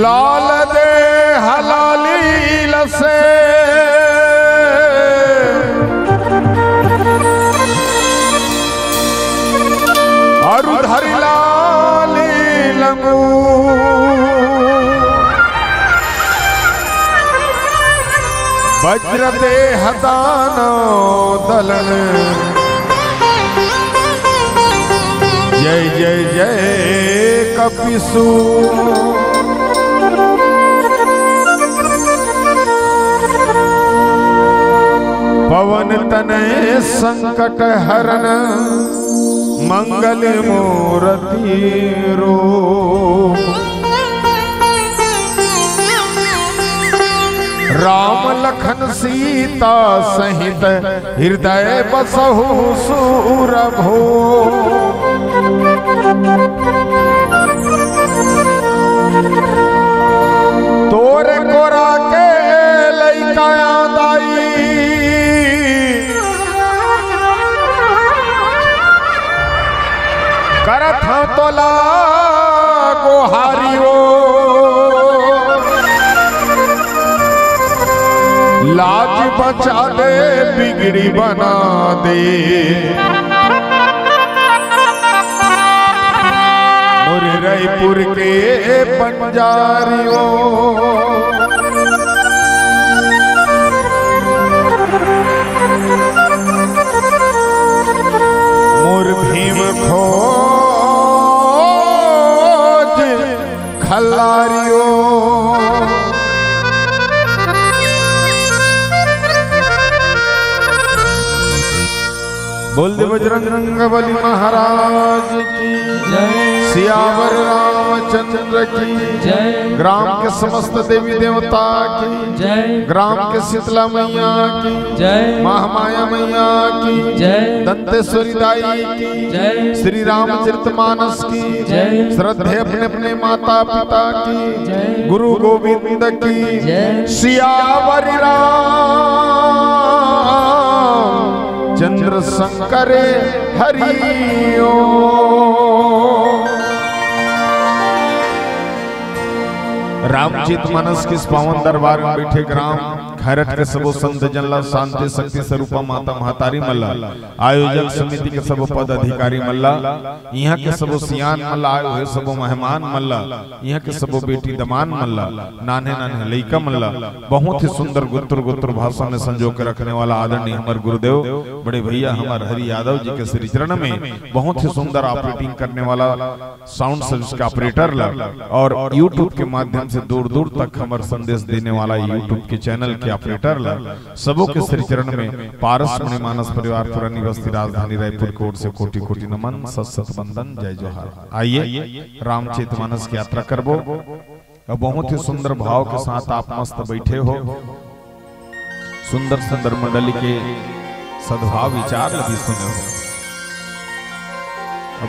लाल दे हलाली लसे अरु धरि लाली लंगू वज्र दे हदानो दलन जय जय जय कपिसु पवन तनय संकट हरन मंगल मूर्ति रूप राम लखन सीता सहित हृदय बसहु सूरभो तोरे कोरा के लइका दाई करत तोला गोहारियो लाज बचा दे बिगड़ी बना दे मोरे रायपुर के पंजारियों मोर भीम खोज खल्ला पंजारियो बोल दे बजरंग बली महाराज की जय। सियावर रामचंद्र की जय। ग्राम के समस्त देवी देवता की जय। ग्राम के शीतला मैया की जय। महामाया मैया की जय। दंतेश्वरी दाई की जय। श्री रामचरितमानस की जय। श्रद्धे अपने अपने माता पिता की जय। गुरु गोविंद की जय। सियावर चंद्र शंकर हरि ओम। रामचरितमानस के इस पावन दरबार में बैठे ग्राम खैरट के सबो संत जनला शांति शक्ति स्वरूपा माता महतारी मल्ला आयोजक समिति के सबो पद अधिकारी मल्ला यहाँ के सबो सियान मल्ला आए हुए सबो मेहमान मल्ला यहाँ के सबो बेटी दमान मल्ला नाने नाने लइका मल्ला बहुत ही सुंदर गुत्र भाषा में संजो के रखने वाला आदरणीय हमारे गुरुदेव बड़े भैया हमारे हरि यादव जी के श्री चरण में बहुत ही सुंदर ऑपरेटिंग करने वाला साउंड सर्विस का ऑपरेटर और यूट्यूब के माध्यम से दूर दूर तक हमारे संदेश देने वाला यूट्यूब के चैनल के ऑपरेटर सबों के श्री चरण में पारस मुनि मानस परिवार पुरानी बस्ती राजधानी रायपुर कोट से कोटि कोटि नमन सत सत वंदन जय जोहार। आइए रामचरितमानस की यात्रा करबो। बहुत ही सुंदर भाव के साथ आप मस्त बैठे हो। सुंदर सुंदर मंडली के सद्भाव विचार लगी सुने हो।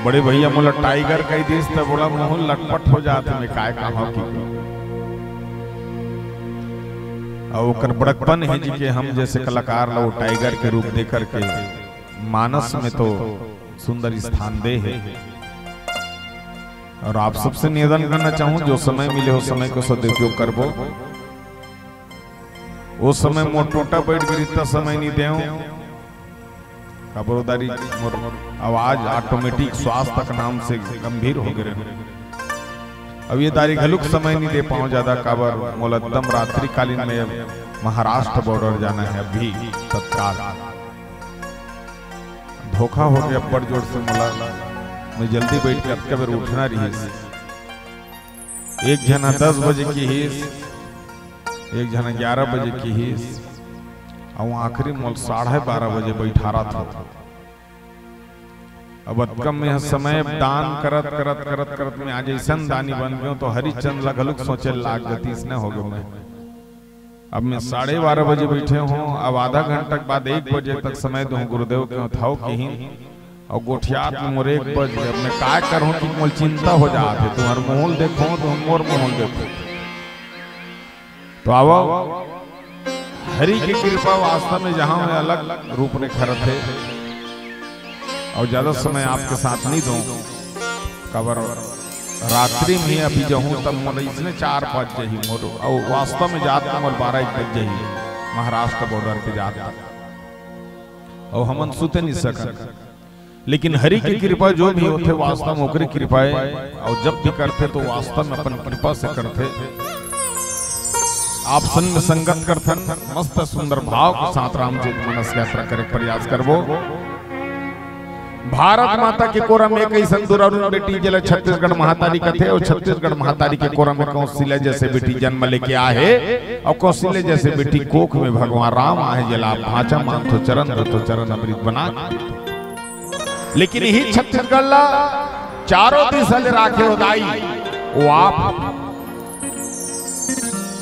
बड़े भैया मोला टाइगर कई दिस तो बड़ा मुंह लटपट हो जाते में काय कहा की और बड़कपन है जी के हम जैसे कलाकार लो टाइगर के रूप देकर के मानस में तो सुंदर स्थान दे है। और आप सबसे निवेदन करना चाहूं जो समय मिले हो समय को सदुपयोग करबो। वो समय मोर टोटा बैठ गई इतना समय नहीं दे खबरदारी आवाज ऑटोमेटिक स्वास्थ्य के नाम से गंभीर हो गए। अब ये तारीख हलुक समय नहीं दे पाऊं ज्यादा काबर मोलद्दम रात्रि कालीन में महाराष्ट्र बॉर्डर जाना है अभी तत्काल। धोखा हो गया बड़ जोर से मोला मैं जल्दी बैठ के अब कबर उठना रही। एक जना 10 बजे की हिस एक जना 11 बजे की हिस और आखिरी मोल 12:30 बजे बैठा रहा था। अब कम में समय दान करत करत करत करत में आज ऐसा दानी बन गयो तो हरिचंद लगलुक सोचे लाग गति इसने हो गयो। मैं अब मैं 12:30 बजे बैठे हूँ। अब आधा घंटा के बाद 1 बजे तक समय दूं गुरुदेव के थाव कहीं और गोठियात में मोर 1 बजे मैं काय करूं कि मोल चिंता हो जाते तुम्हार मोहल देखो तो मोर मोहल देखो तो आवो हरि की कृपा वास्तव में जहां मैं अलग रूप में खरत है और ज्यादा समय आपके साथ नहीं दूं कबर रात्रि में अभी जाऊं तब मोर इसने 4-5 जही मोर और वास्तव में जात मोर 12-1 बज जही महाराष्ट्र बॉर्डर पे जाता और हमन सुते नहीं सकन। लेकिन हरि की कृपा जो भी होते वास्तव में ओकरी कृपा है और जब भी करते तो वास्तव में अपन कृपा से करते। आप संग संगत करथन मस्त सुंदर भाव के साथ रामचरितमानस की यात्रा करे प्रयास करबो। भारत माता के कोरम में कई संतुरारुण बेटी जल छत्तीसगढ़ महातारी कथे और छत्तीसगढ़ महातारी के कोरम में कौशल्या जैसे बेटी जन्म लेके आए और कौशल्या जैसे बेटी कोख में भगवान राम आए जला भाचा मान तो चरण अमृत बना। लेकिन यही छत्तीसगढ़ ला चारों दिशा ले राखे उदाई वो आप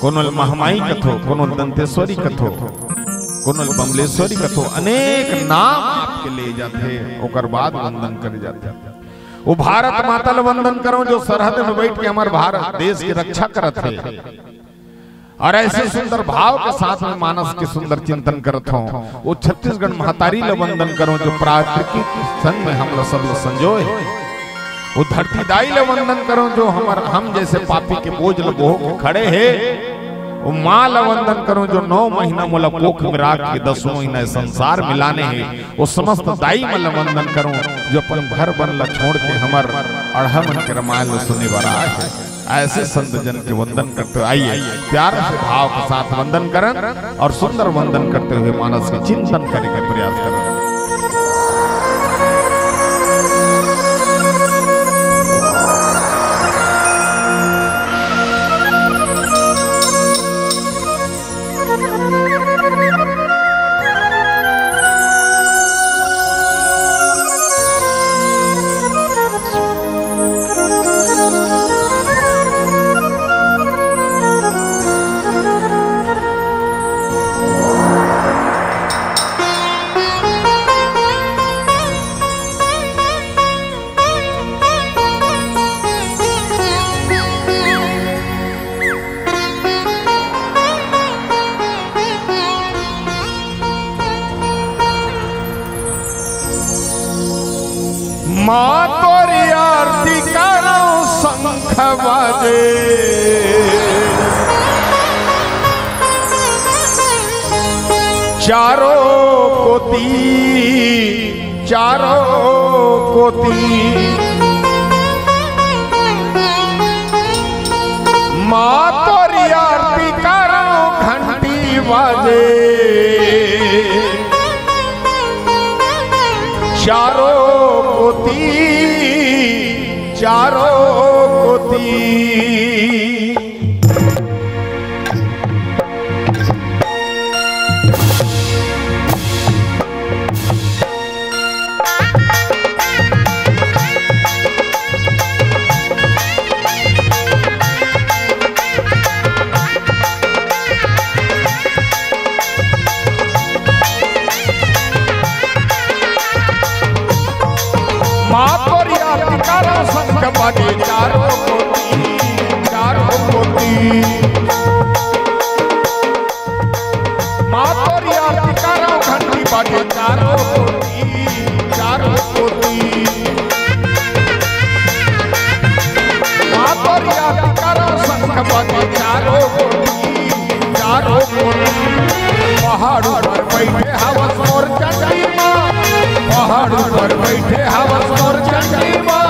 कोनो महामाई कथो कोनो दंतेश्वरी कथो कोनो बमलेश्वरी कथो अनेक नाम आपके ले जाते ओकर बाद वंदन करे जाते। वो भारत माता ल वंदन करो जो सरहद में बैठ के हमारे भारत देश की रक्षा करत है और ऐसे सुंदर भाव के साथ में मानस के सुंदर चिंतन करत हो। वो छत्तीसगढ़ महातारी ल वंदन करो जो प्राकृतिक संग में हम सब संजोए। वो धरती दाई ल वंदन करो जो हम जैसे पापी के बोझ ल बोह खड़े है। वो माँ ल वंदन करो जो 9 महीना मोला कोख में राख के 10 महीना संसार मिलाने हैं। वो समस्त दाई मल वंदन करो जो अपन घर बन ला छोड़ के हमार अढ़ा मन के रामायण सुने वाला है। ऐसे संत जन के वंदन करते आइए प्यार से भाव के साथ वंदन करन और सुंदर वंदन करते हुए मानस के चिंतन करने का प्रयास करें। बाजे। चारों कोती माँ तोरी आरती करो घंटी बाजे। चारों कोती माँ तोरी आरती करो शंख बाजे। चारों कोती माँ तोरी आरती करो घंटी बाजे। चारों कोती माँ तोरी आरती करो शंख बाजे। चारों कोती पहाड़ पर बैठे हवस मोर चंडी माँ। पहाड़ पर बैठे हवस मोर चंडी माँ।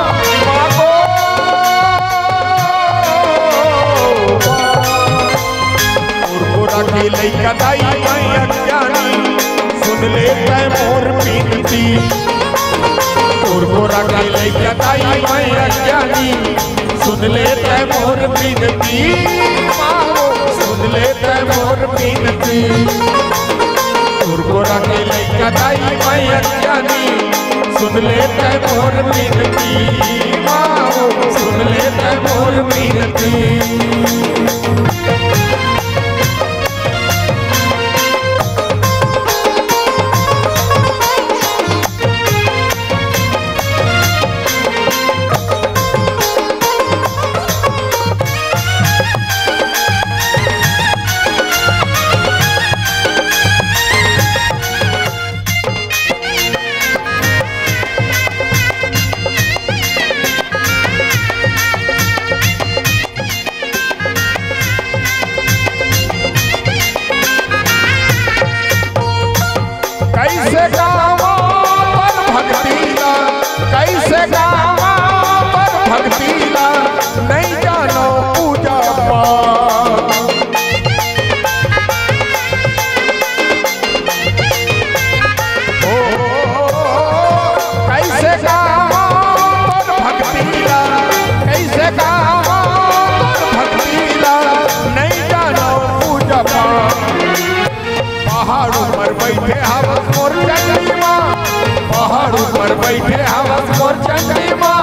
के लइका दाई मैं अज्ञानी सुन ले तै मोर बिनती। गोरा के लइका दाई मैं अज्ञानी सुन ले तै मोर बिनती। सुन ले तै मोर बिनती। गोरा के लइका दाई मैं अज्ञानी सुन ले तै मोर बिनती। सुन ले तै मोर बिनती। कैसे गावा पर भक्तिला नहीं जानो पूजा पाठ। कैसे गावा पर भक्तिला नहीं जानो पूजा पाठ। पहाड़ पर बैठे हवस मोर चंडी माँ। पहाड़ पर बैठे हवस मोर चंडी माँ।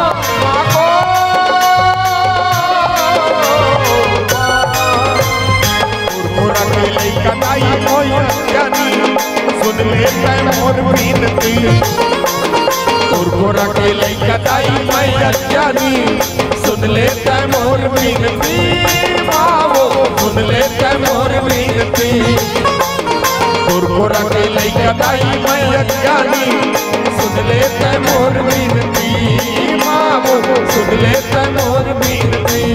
गोरा के लइका दाई मोय अज्ञानी सुन ले तै मोर बिनती। गोरा के लइका दाई मैं अज्ञानी सुन ले तै मोर बिनती। सुन ले तै मोर बिनती। गोरा के लइका दाई मैं अज्ञानी सुन ले तै मोर बिनती। सुन ले तै मोर बिनती।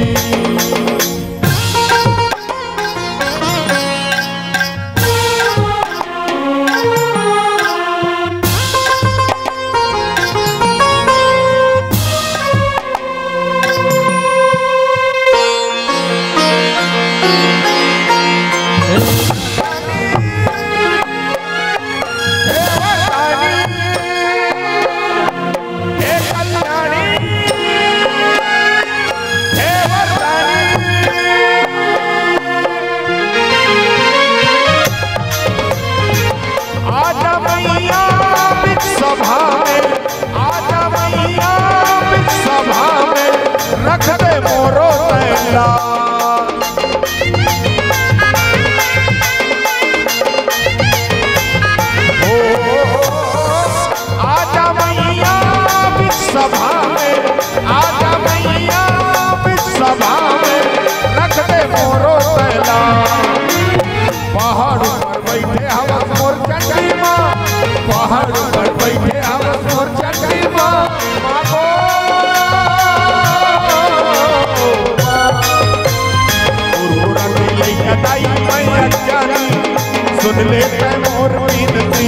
सुन लेते मोर विनती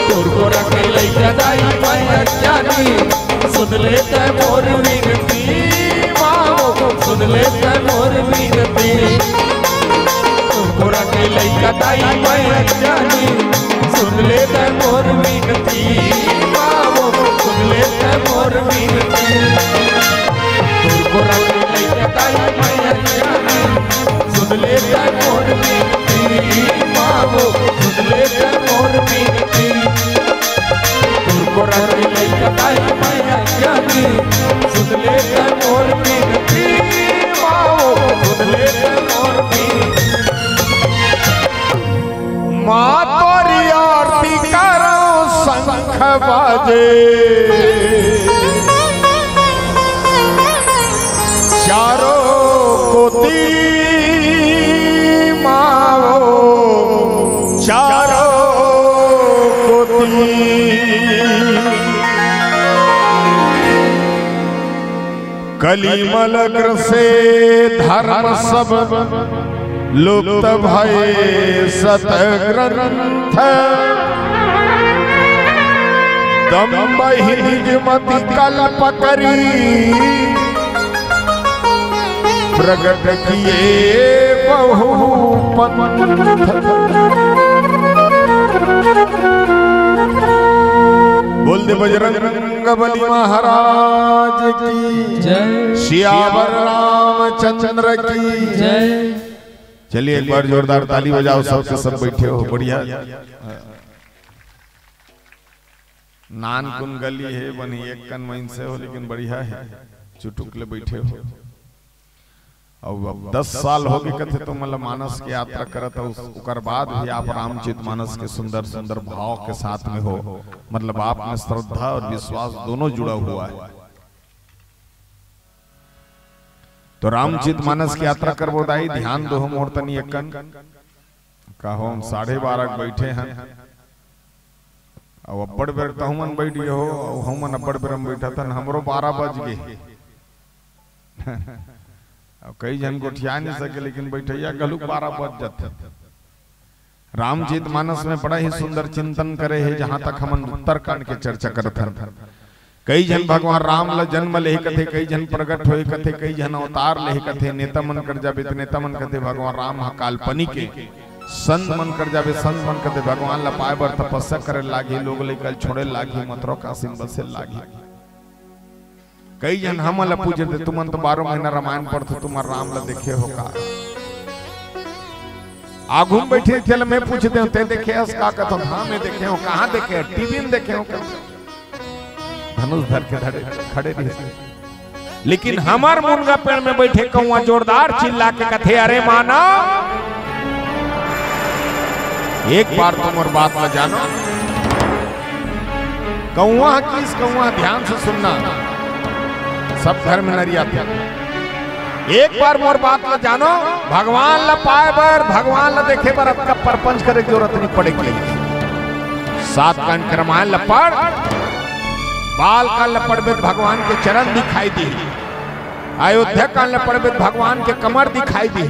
तोर को रखे लइका दाई मैं अज्ञानी सुन लेते मोर विनती माओ सुन लेते मोर विनती तोर को रखे लइका दाई मैं अज्ञानी सुन लेते मोर विनती माओ सुन लेते मोर विनती तोर को रखे लइका दाई मैं अज्ञानी सुन लेते मोर विनती माओ सुन लेते मोर विनती तोर को रखे लइका दाई मैं अज्ञानी सुन लेते मोर विनती माओ सुन लेते मोर विनती माँ तोरी आरती करो शंख बाजे चारों कोती माओ चारों कोती कलिमल अग्र से धर्म सब लुप्त भय सतग्रंथ दम्भ हिजमति कल्प करी प्रगट किए बहु पंथ बोल दे बजरंग बली महाराज की जय सियावर रामचंद्र की जय। चलिए एक बार जोरदार ताली बजाओ सबके सब बैठे हो बढ़िया। नानकुन गली है बनी एक कन महीन से हो लेकिन बढ़िया है चुटुकले बैठे हो। अब 10 साल हो गए कथे तो मतलब मानस की यात्रा करत उकर बाद भी आप रामचरित मानस के सुंदर सुंदर भाव के साथ में हो मतलब आप में श्रद्धा और विश्वास दोनों जुड़ा हुआ है। तो रामचरित मानस की यात्रा करबो दाई ध्यान दो मोर तनी एकन कहो हम 12:30 बैठे हैं अब अब्बड़ बेर तो हमन बैठ गए हो हमन अब्बड़ बेर हम बैठा था हमरो 12 बज गए अब कई जन गोठिया नहीं सके लेकिन बैठैया गलू 12 बज जाते। रामचरित मानस में बड़ा ही सुंदर चिंतन करे है जहां तक हमन उत्तरकांड के चर्चा करते हैं। कई जन भगवान राम ला जन्म ले कथे कई जन प्रकट होए कथे कई जन अवतार ले कथे नेता मन कर जाबे नेता मन कथे भगवान राम काल्पनिक के संत मन कर जाबे संत मन कथे भगवान ला पाए बर तपस्या करे लागी लोग लेकर छोड़े लागी मथुरा काशी बसे लागी। कई जन हम ला पूछे थे तुमन तो 12 महीना रामायण पढ़ते तुम राम ला देखे हो का आगू में बैठे थे मैं पूछते हूँ ते देखे हस का कहता हाँ मैं देखे हूँ कहाँ देखे टीवी में देखे हूँ धनुष धर के खड़े रहे लेकिन हमार मुनगा पेड़ में बैठे कौआ जोरदार चिल्ला के कथे अरे माना एक बार तुम और बात न जानो कौआ किस कौआ ध्यान से सुनना सब घर में नरिया थे एक बार मोर बात न जानो भगवान ला पाए बर भगवान ला देखे बर आपका परपंच करे की जरूरत नहीं पड़ेगी। 7 कांड के रामायण ला पढ़ बाल काल ला पढ़बे भगवान के चरण दिखाई दी अयोध्या काल ला पढ़बे भगवान के कमर दिखाई दी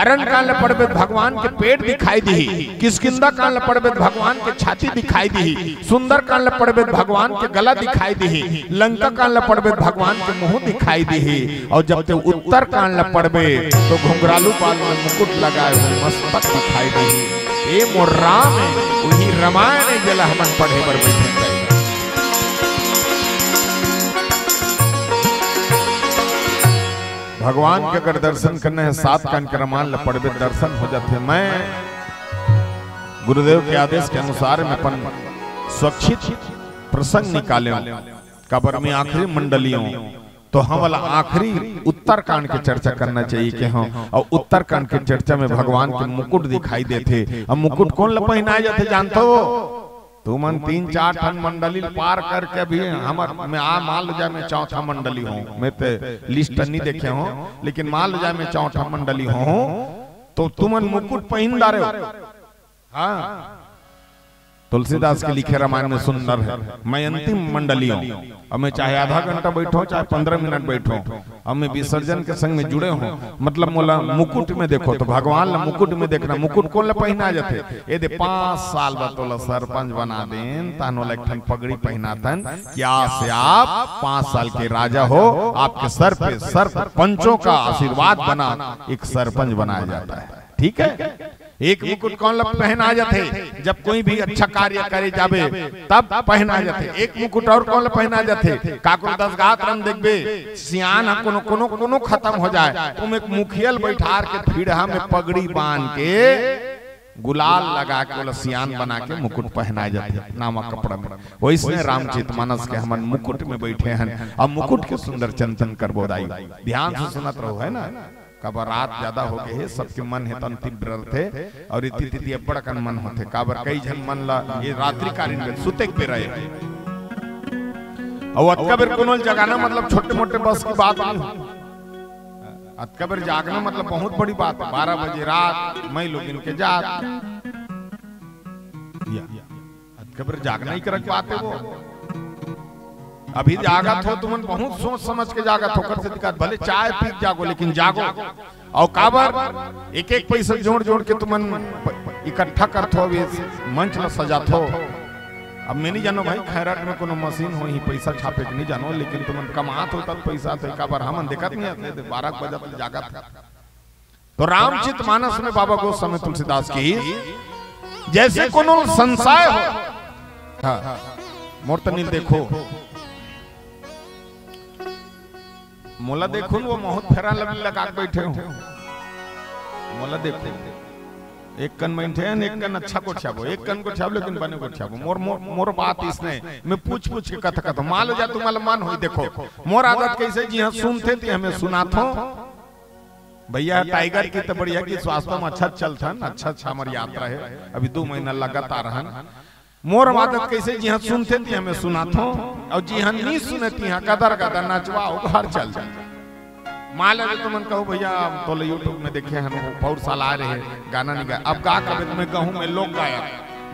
अरण काल ला पढ़बे भगवान के पेट दिखाई दी किष्किंधा काल ला पढ़बे भगवान के छाती दिखाई दी सुंदर काल ला पढ़बे भगवान के गला दिखाई दी लंका काल ला पढ़बे भगवान के मुंह दिखाई दी और जब ते उत्तर काल ला पढ़बे तो घुंघरालू बाल में मुकुट लगाए हुए मस्तक दिखाई दी। ये मोर राम है वही रामायण जला हमन पढ़े बर बैठे भगवान के अगर दर्शन करने हैं 7 कांड के रामायण पढ़बे दर्शन हो जाते। मैं गुरुदेव के आदेश के अनुसार में अपन स्वच्छित प्रसंग निकाले कबर में आखिरी मंडलियों तो हम वाला आखिरी उत्तर कांड की चर्चा करना चाहिए कि हाँ और उत्तर कांड की चर्चा में भगवान के मुकुट दिखाई देते। अब मुकुट कौन ला पहनाए जाते जानते हो तुमन 3-4 ठन मंडली पार करके भी हमर मैं मान लो जाए मैं 4था मंडली हूँ मैं तो लिस्ट नहीं देखे हूँ लेकिन मान लो जाए मैं 4था मंडली हूँ तो तुमन मुकुट पहन डारे हो। हाँ तुलसीदास के लिखे रामायण में सुंदर है मैं अंतिम मंडली हूँ अब मैं चाहे आधा घंटा बैठो चाहे 15 मिनट बैठो अब मैं विसर्जन के संग में जुड़े हूँ, मतलब मोला मुकुट में देखो तो भगवान ला मुकुट में देखना, मुकुट कौन ला पहना जाते, ये दे 5 साल बतौला सरपंच बना देन तानो ला एक ठन पगड़ी पहनातन, क्या से आप 5 साल के राजा हो, आपके सर पे सरपंचों का आशीर्वाद बना एक सरपंच बनाया जाता है, ठीक है। एक मुकुट कौन ला पहना जाते, जब कोई भी अच्छा कार्य करे जाबे तब पहना जाते। एक मुकुट और कौन ला पहना जाते, काकुल 10 गात रंग देखबे सियान कोनो कोनो कोनो खत्म हो जाए, तुम एक मुखियल बैठार के फीढ़ा में पगड़ी बांध के गुलाल लगा के वाला सियान बना के मुकुट पहनाए जाते नामक कपड़ा में। वैसे रामचरितमानस के हमन मुकुट में बैठे हैं, अब मुकुट के सुंदर चिंतन करबो दाई, ध्यान से सुनत रहो, है ना। काबर रात ज्यादा हो गए, सबके मन है तन तीव्र थे और इति तिति बड़ा कन मन होते, काबर कई जन मन ला ये रात्रि कालीन सुते पे रहे और अतकबर कोनो जगाना मतलब छोटे मोटे बस की बात नहीं, अतकबर जागना मतलब बहुत बड़ी बात है। 12 बजे रात मैं लोग इनके जाग अतकबर जागना ही करक बात है। वो अभी जागत हो तुमन बहुत सोच समझ के जागत हो, कर से दिक्कत भले चाय पी जागो लेकिन जागो, और काबर एक एक पैसा जोड़ जोड़ के तुमन इकट्ठा करत हो, मंच ला सजात हो। अब मैं नहीं जानो भाई खैराट में कोनो मशीन हो ही पैसा छापे के नहीं जानो, लेकिन तुमन कमात हो तब पैसा तो काबर हमन देखत नहीं आते 12 बजे तक जागत। तो रामचरितमानस में बाबा गोस्वामी तुलसीदास की जैसे कोनो संशय हो, हाँ मोर्तनील देखो मोला देखो वो बहुत फेरा लगा के बैठे हो, मोला देखो एक कन बैठे हैं, एक कन अच्छा को छाबो, एक कन को छाब लेकिन बने को छाबो। मोर बात इसने मैं पूछ के कथा कथा मान लो जा तुम्हारा मन हो, देखो मोर आदत कैसे जी हाँ सुनते थे हमें सुनात हो भैया, टाइगर की तो बढ़िया की स्वास्थ्य में अच्छा चलता, अच्छा हमारी यात्रा है, अभी 2 महीना लगातार रहन। मोर आदत कैसे जी हाँ सुनते थे हमें सुनात हो, और जी हाँ नहीं सुनती हाँ कदर कदर नचवाओ घर चल मान ले तुम कहो भैया तो यूट्यूब में देखे हम बहुत साल आ रहे हैं गाना नहीं गाया, अब गा कभी तुम्हें कहूँ मैं लोग गाया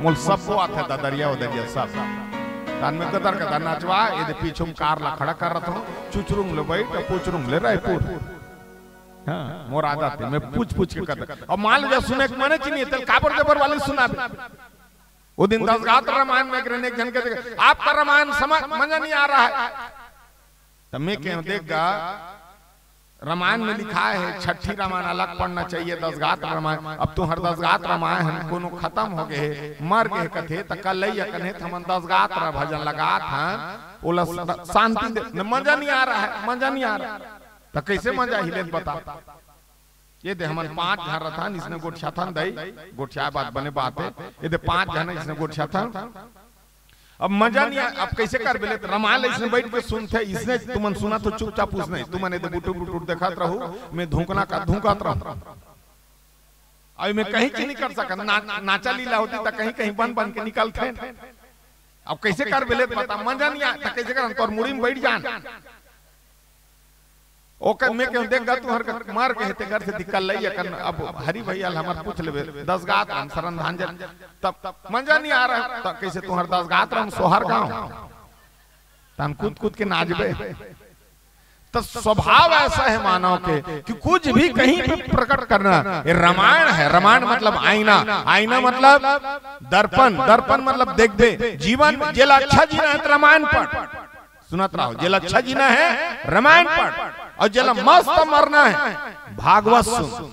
मोल सबको आते ददरिया उदरिया सब तान में कदर कदर नचवा, ये पीछे कार ला खड़ा कर रहा हूँ, चुचरुंग ले बैठ पूछरुंग ले रायपुर, हाँ मोर आदत है मैं पूछ के कदर। और मान लो सुने मने चाहिए तेल काबर जबर वाले सुना, वो दिन 10 गात रामायण में रहने जन के आपका रामायण समझ मजा नहीं आ रहा है, तब मैं क्या देखगा रामायण में लिखा है 6ठी रामायण अलग पढ़ना चाहिए, 10 गात रामायण, अब तो हर 10 गात रामायण कोनो खत्म हो गए मर गए कथे त कल कने हमन 10 गात भजन लगात हैं, ओला शांति मजा नहीं आ रहा है, मजा नहीं आ रहा तो कैसे मजा हिले बता। ये दे हमन 5 घर रथा इसने गोठिया था दई गोठिया बात बने बात है, ये दे 5 जन इसने गोठिया था, अब मजा नहीं अब कैसे कर बेले रामायण इसने बैठ के सुनते, इसने तुमन सुना तो चुपचाप पूछने तुमने तो बुटू बुटू देखत रहू, मैं धूकना का धूकत रहूं, अभी मैं कहीं की नहीं कर सका, नाचा लीला होती तो कहीं कहीं बन बन के निकलते, अब कैसे कर बेले बता मजा नहीं आता, कैसे कर तोर मुड़ी में बैठ जान ओके मैं क्यों देख तू हर मार के हेते घर से निकल लई कर, अब हरी भैया हमार पूछ लेबे 10 गात हम शरण धांजन तब मजा नहीं आ रहा, तब कैसे तू हर 10 गात हम सोहर गांव तन कूद कूद के नाचबे, तो स्वभाव ऐसा है मानव के कि कुछ भी कहीं पे प्रकट करना, ये रामायण है, रामायण मतलब आईना, आईना मतलब दर्पण, दर्पण मतलब देख दे जीवन जेला अच्छा जीना है रामायण पढ़, सुनत रहो जेला अच्छा जीना है रामायण पढ़, और जेला मस्त मरना है भागवत सुन,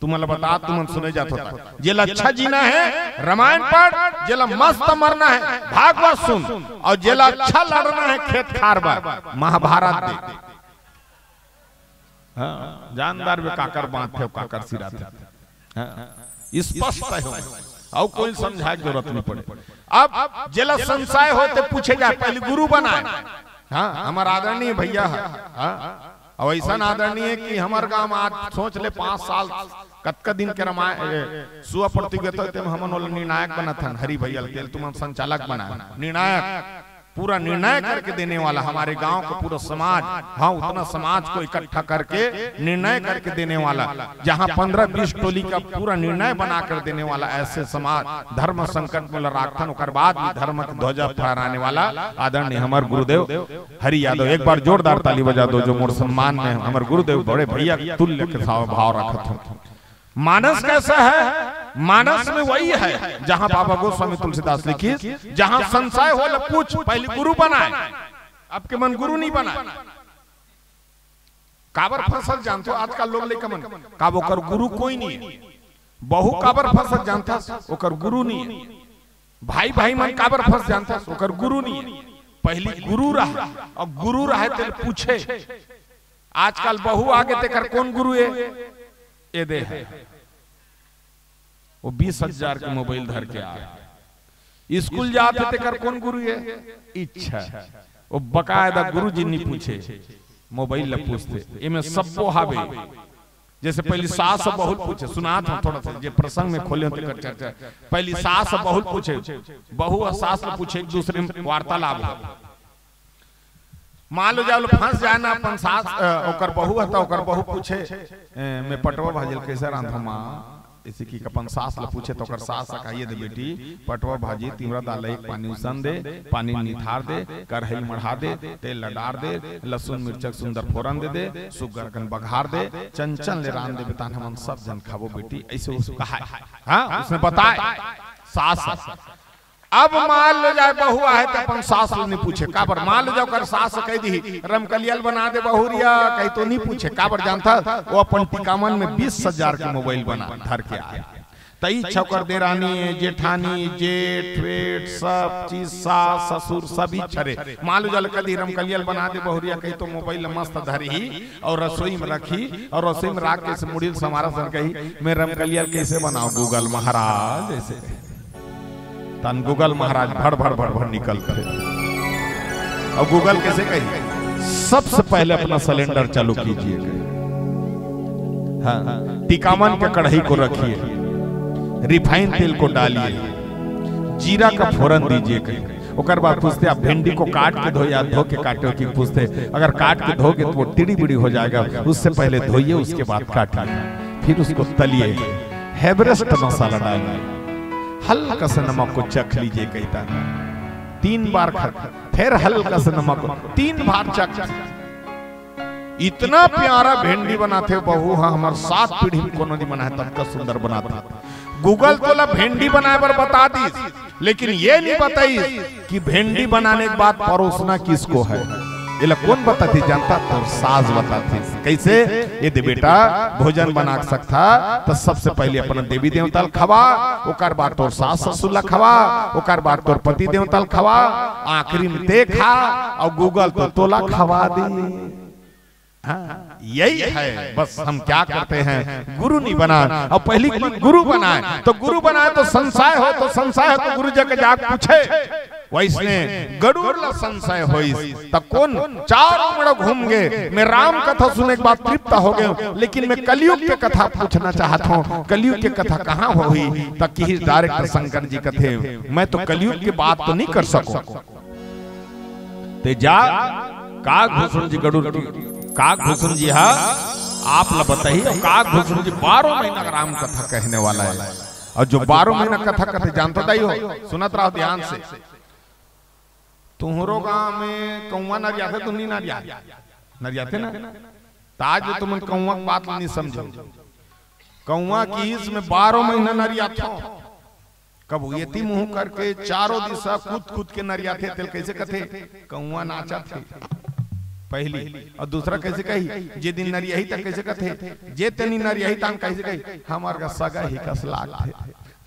तुम्हारा बता तुम सुने जात होता, जेला अच्छा जीना है रामायण पढ़, जेला मस्त मरना है भागवत सुन, और जेला अच्छा लड़ना है खेत खारबा महाभारत देख, हाँ जानदार वे काकर बांध थे काकर सिरा थे, हाँ स्पष्ट है और कोई समझाए जरूरत नहीं पड़े। अब जेला संशय होते पूछे जाए पहले गुरु बनाए, हाँ हमारा आदरणीय भैया है, हाँ और ऐसा आदरणीय कि हमारे गांव आज सोच ले 5 साल कतका दिन के रामायण सुआ प्रतियोगिता में हमन निर्णायक बना था, हरी भैया तुम संचालक बना निर्णायक पूरा निर्णय करके देने वाला, हमारे गांव का पूरा समाज, हाँ उतना समाज को इकट्ठा करके निर्णय करके देने वाला, जहां 15-20 टोली का पूरा निर्णय बना कर देने वाला, ऐसे समाज धर्म संकट में राखन और बाद भी धर्म की ध्वजा फहराने वाला आदरणीय हमारे गुरुदेव हरि यादव। एक बार जोरदार ताली बजा दो जो मोर सम्मान में हमारे गुरुदेव बड़े भैया तुल्य के भाव रखत हो। मानस कैसा है? मानस में वही है जहां बाबा गोस्वामी तुलसीदास लिखी, जहां संशय हो ल पूछ, पहले गुरु बनाए, आपके मन गुरु नहीं बनाए। काबर फसल जानते हो आजकल लोग लेकर मन काब ओकर गुरु कोई नहीं है, बहु काबर फसल जानता ओकर गुरु नहीं है, भाई भाई मन काबर फंस जानता ओकर गुरु नहीं है। पहली गुरु रहा और गुरु रहे तेल पूछे। आजकल बहु आगे तेकर कौन गुरु है? ये दे है वो 20,000 के मोबाइल धर के आ, स्कूल जाते तेकर कौन गुरु है? इच्छा। वो बकायदा गुरु जी नहीं पूछे, मोबाइल ला पूछते। इमे सबो हावे, जैसे पहली सास बहुत पूछे, सुना था थोड़ा सा जे प्रसंग में खोले होते कर चर्चा। पहली सास बहुत पूछे, बहु और सास पूछे, एक दूसरे में वार्तालाप हो। मान लो जाओ फंस जाए ना अपन सास ओकर बहु हता, ओकर बहु पूछे मैं पटवा भाजिल कैसे रांधा माँ, इसी की अपन सास ला पूछे तो ओकर सास कहिए दे बेटी पटवा भाजी तिमरा दाल एक पानी उसन दे, पानी निथार दे, कढ़ाई मढ़ा दे, तेल लडार दे, लहसुन मिर्चक सुंदर फोरन दे दे, सुगर कन बघार दे, चंचल ले रान दे बेटा हम सब जन खाबो बेटी, ऐसे उसको कहा। हाँ उसने बताया सास। अब मान लो जाए बहु है तो अपन सास नहीं पूछे, काबर मान लो जाओ कर सास कह दी रमकलियल बना दे बहुरिया कहीं तो नहीं पूछे, काबर जानता वो अपन टिकामन में 20,000 के मोबाइल बना धर के आया। तई छौकर दे रानी जेठानी जेठ वेठ सब चीज सास ससुर सभी छरे। मान लो जाओ कदी रमकलियल बना दे बहुरिया कहीं तो मोबाइल मस्त धरी और रसोई में रखी और रसोई में राख के मुड़िल समारा सर कही मैं रमकलियल कैसे बनाऊं गूगल महाराज, ऐसे तन गूगल महाराज भड़ भड़ भड़ भड़ निकलते। और गूगल कैसे कही? सबसे पहले अपना सिलेंडर चालू कीजिए, हाँ टिकामन के कढ़ाई को रखिए, रिफाइन तेल को डालिए, जीरा का फोरन दीजिए कहीं। ओकर बाद पूछते आप भिंडी को काट के धो या धो के काटे कि पूछते अगर काट के धोगे तो वो टिड़ी बिड़ी हो जाएगा, उससे पहले धोइए उसके बाद काटिए, फिर उसको तलिए, एवरेस्ट मसाला डालिए, हल्का सा नमक को चख लीजिए कहता 3 बार खा, फिर हल्का सा नमक को 3 बार चख। इतना प्यारा भिंडी बनाते बहु, हाँ हमारे 7 पीढ़ी में कोनो नहीं बना है तब का सुंदर बनाता। गूगल तो ला भिंडी बनाए पर बता दी, लेकिन ये नहीं बताई कि भिंडी बनाने के बाद परोसना किसको है। ये कौन बताती जानता? तो सास बताती। कैसे? ये दे बेटा भोजन बना सकता तो सबसे पहले अपना देवी देवता खवा, ओकर बाद तोर सास ससुर खवा, ओकर बाद तोर पति देवता खवा, आखिरी में ते खा और गूगल तो तोला खवा दी। हाँ, यही है बस। हम क्या करते हैं? गुरु नहीं बना और पहली गुरु बनाए तो गुरु बनाए तो संशय हो तो संशय हो तो गुरु जग जाग पूछे। वैसने गरुड़ ला संशय होइस तब कौन चारों मड़ घूम गए। मैं राम कथा सुने के बाद तृप्त हो गए, लेकिन मैं कलयुग के कथा पूछना चाहता हूँ। कलयुग के कथा कहाँ हुई? तब की डायरेक्टर शंकर जी कथे मैं तो कलयुग की बात तो नहीं कर सकूं। ते जा काकभूषण जी गरुड़ काकभूषण जी हाँ आप ला बताइए। काकभूषण जी 12 महीना राम कथा कहने वाला है, और जो 12 महीना कथा कहते जानता ही हो, सुनत रहो ध्यान से। तुम्हारो गांव में कौवा नरियाते तुम नहीं नरियाते ना, ताज तुम कौवा की बात नहीं समझो। कौवा की इसमें 12 महीना नरियात हो, कब ये मुंह करके चारों दिशा कूद के नरियाते तेल कैसे कथे कौवा नाचा थे पहली, और दूसरा कैसे कही जे दिन नरियाही तक कैसे कथे जे तनी नरियाही तन कैसे कही हमार का सगा ही कसलाक थे।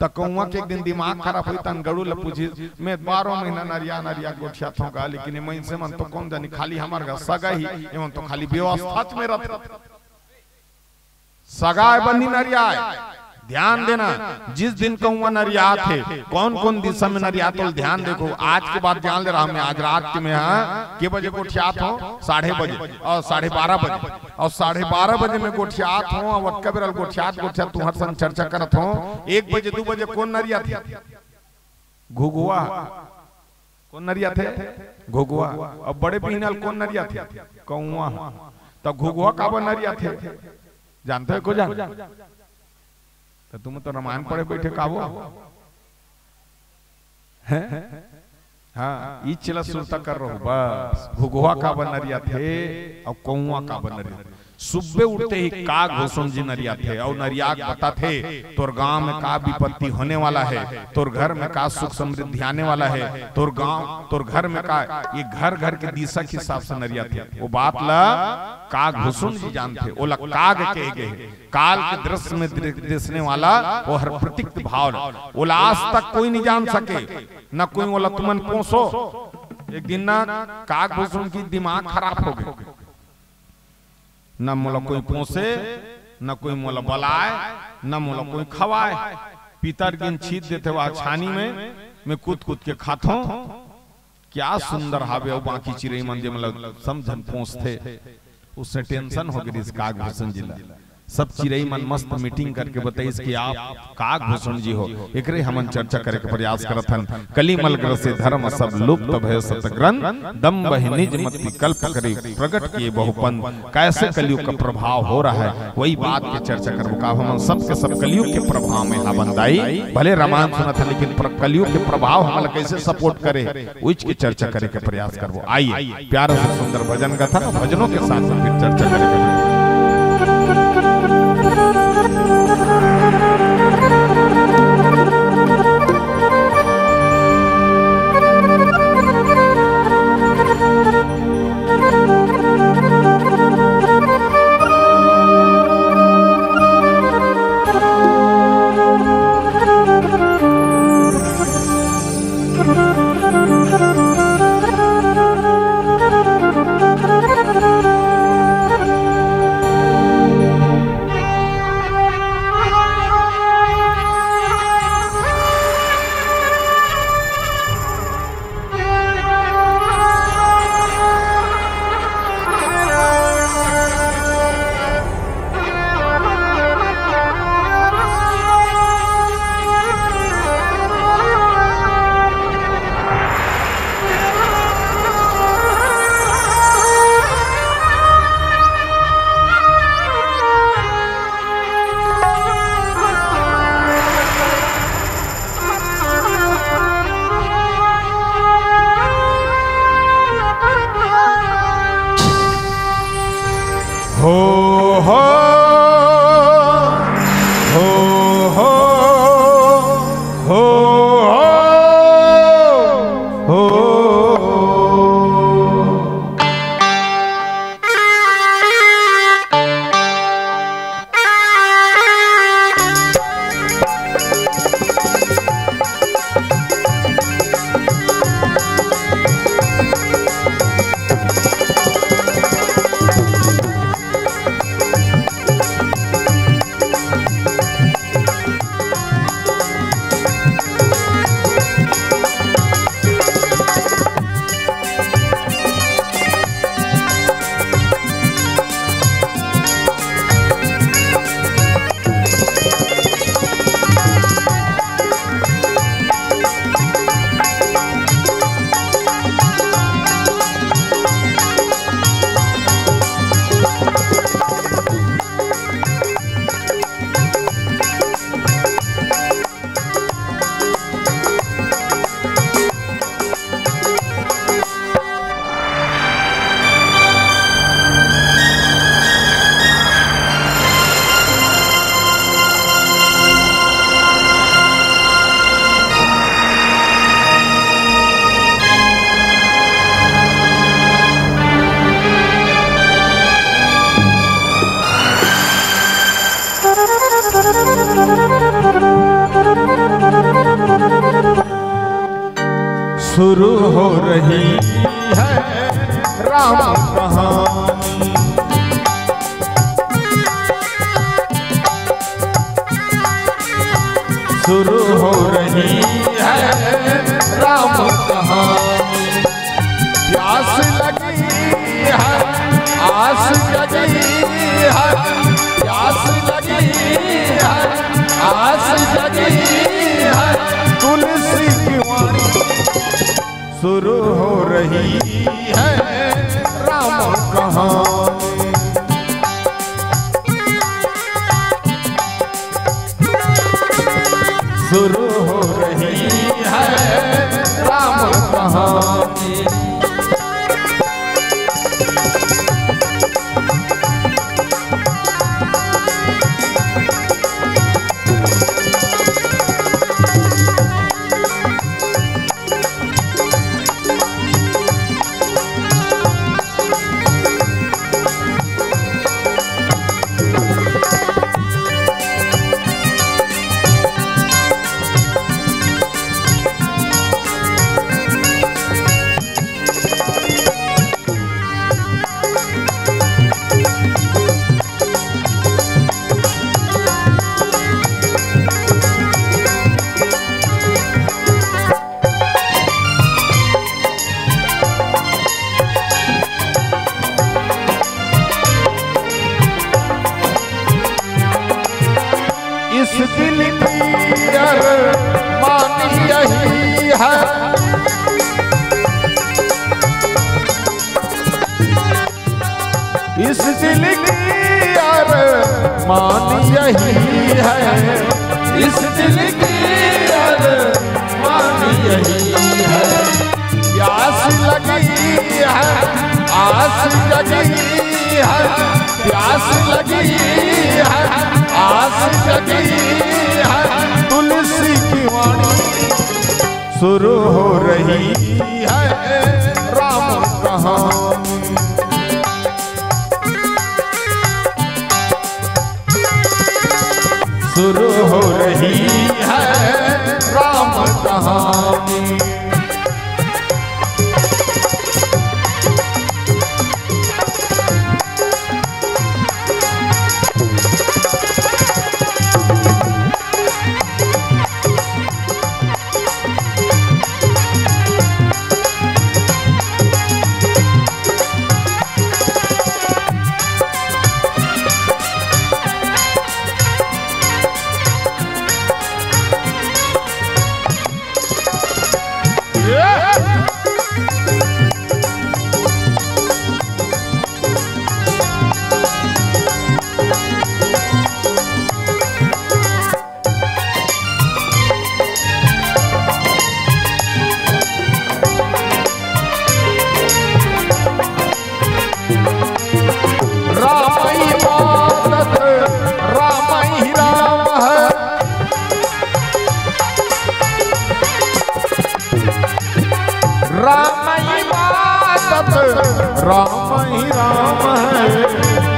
त कौवा के एक दिन दिमाग खराब हुई तन गरुड़ ल पूछी मैं 12 महीना नरिया गोठिया थोगा, लेकिन मैं से मन तो कौन जानी खाली हमार का सगा ही एवं तो खाली व्यवस्था में रहत सगा बनी नरिया। ध्यान देना जिस दिन कौवा नरिया थे कौन कौन दिशा में नरिया तो ध्यान देखो। आज के बाद ध्यान दे रहा हूं मैं, आज रात के में के बजे गोठियात हो 12:30 बजे और 12:30 बजे और 12:30 बजे में गोठियात हो और वटका बेरल गोठियात तुम्हारे संग चर्चा करत हो। 1 बजे 2 बजे कौन नरिया थे? घुघुआ कौन नरिया थे? घुघुआ। अब बड़े पीनल कौन नरिया थे? कौआ। तब घुघुआ का नरिया थे जानते हो को जान? तो तुम तो रामायण पढ़े बैठे काबो हाँ ई चला सुनता कर रहो बस। घुघुआ का नरिया थे और कौआ का नरिया। सुबह उठते ही काग भूषण जी नरिया थे और नरिया बता थे तोर गांव में का विपत्ति होने वाला है, तोर घर में का सुख समृद्धि आने वाला है, तोर गांव तोर घर में का ये घर घर के दिशा के हिसाब से नरिया थे। वो बात ला काग भूषण जी जानते। ओला काग कहे गए काल के दृश्य में दिखने वाला वो हर प्रतीक भाव। ओला आज तक कोई नहीं जान सके न कोई। ओला तुमन पोसो एक दिन ना काग भूषण की दिमाग खराब हो गई। न मोला कोई पोसे न कोई मोला बलाए न मोला कोई खवाए। पितर गिन छीत देते हुआ छानी में मैं कूद कूद के खातो। क्या सुंदर हावे और बाकी चिड़ै मन जे मतलब समझन पोसते। उससे टेंशन हो गई इस काग भूषण जी। सब चिड़ै मन मस्त मीटिंग करके बताइस कि आप काग भूषण जी हो। एकरे हमन चर्चा करे के प्रयास करत हन। कलिमल ग्रह से धर्म सब लुप्त भय सतग्रन दम बहि निज मत विकल्प करे प्रकट किए बहुपन। कैसे कलयुग का प्रभाव हो रहा है वही बात के चर्चा करबो। का हमन सब के सब कलयुग के प्रभाव में हाबंदाई भले रामायण सुनत है लेकिन कलयुग के प्रभाव हमन कैसे सपोर्ट करे उच की चर्चा करे के प्रयास करबो। आइए प्यारा से सुंदर भजन कथा भजनों के साथ फिर चर्चा करेंगे। शुरू हो रही है राम कहानी, शुरू हो रही है राम कहानी। प्यास लगी है आस जगी है, प्यास लगी है आस जगी है। तुलसी की वाणी शुरू हो रही है राम कहानी। शुरू हो रही है राम कहानी। इस दिल की अरमान यही है, इस दिल की अरमान यही है, इस दिल की अरमान यही है। प्यास लगी है आस जगी है, प्यास लगी है आस जगी है। तुलसी की वाणी शुरू हो रही है राम कहानी। शुरू हो रही है राम कहानी। राम ही राम है,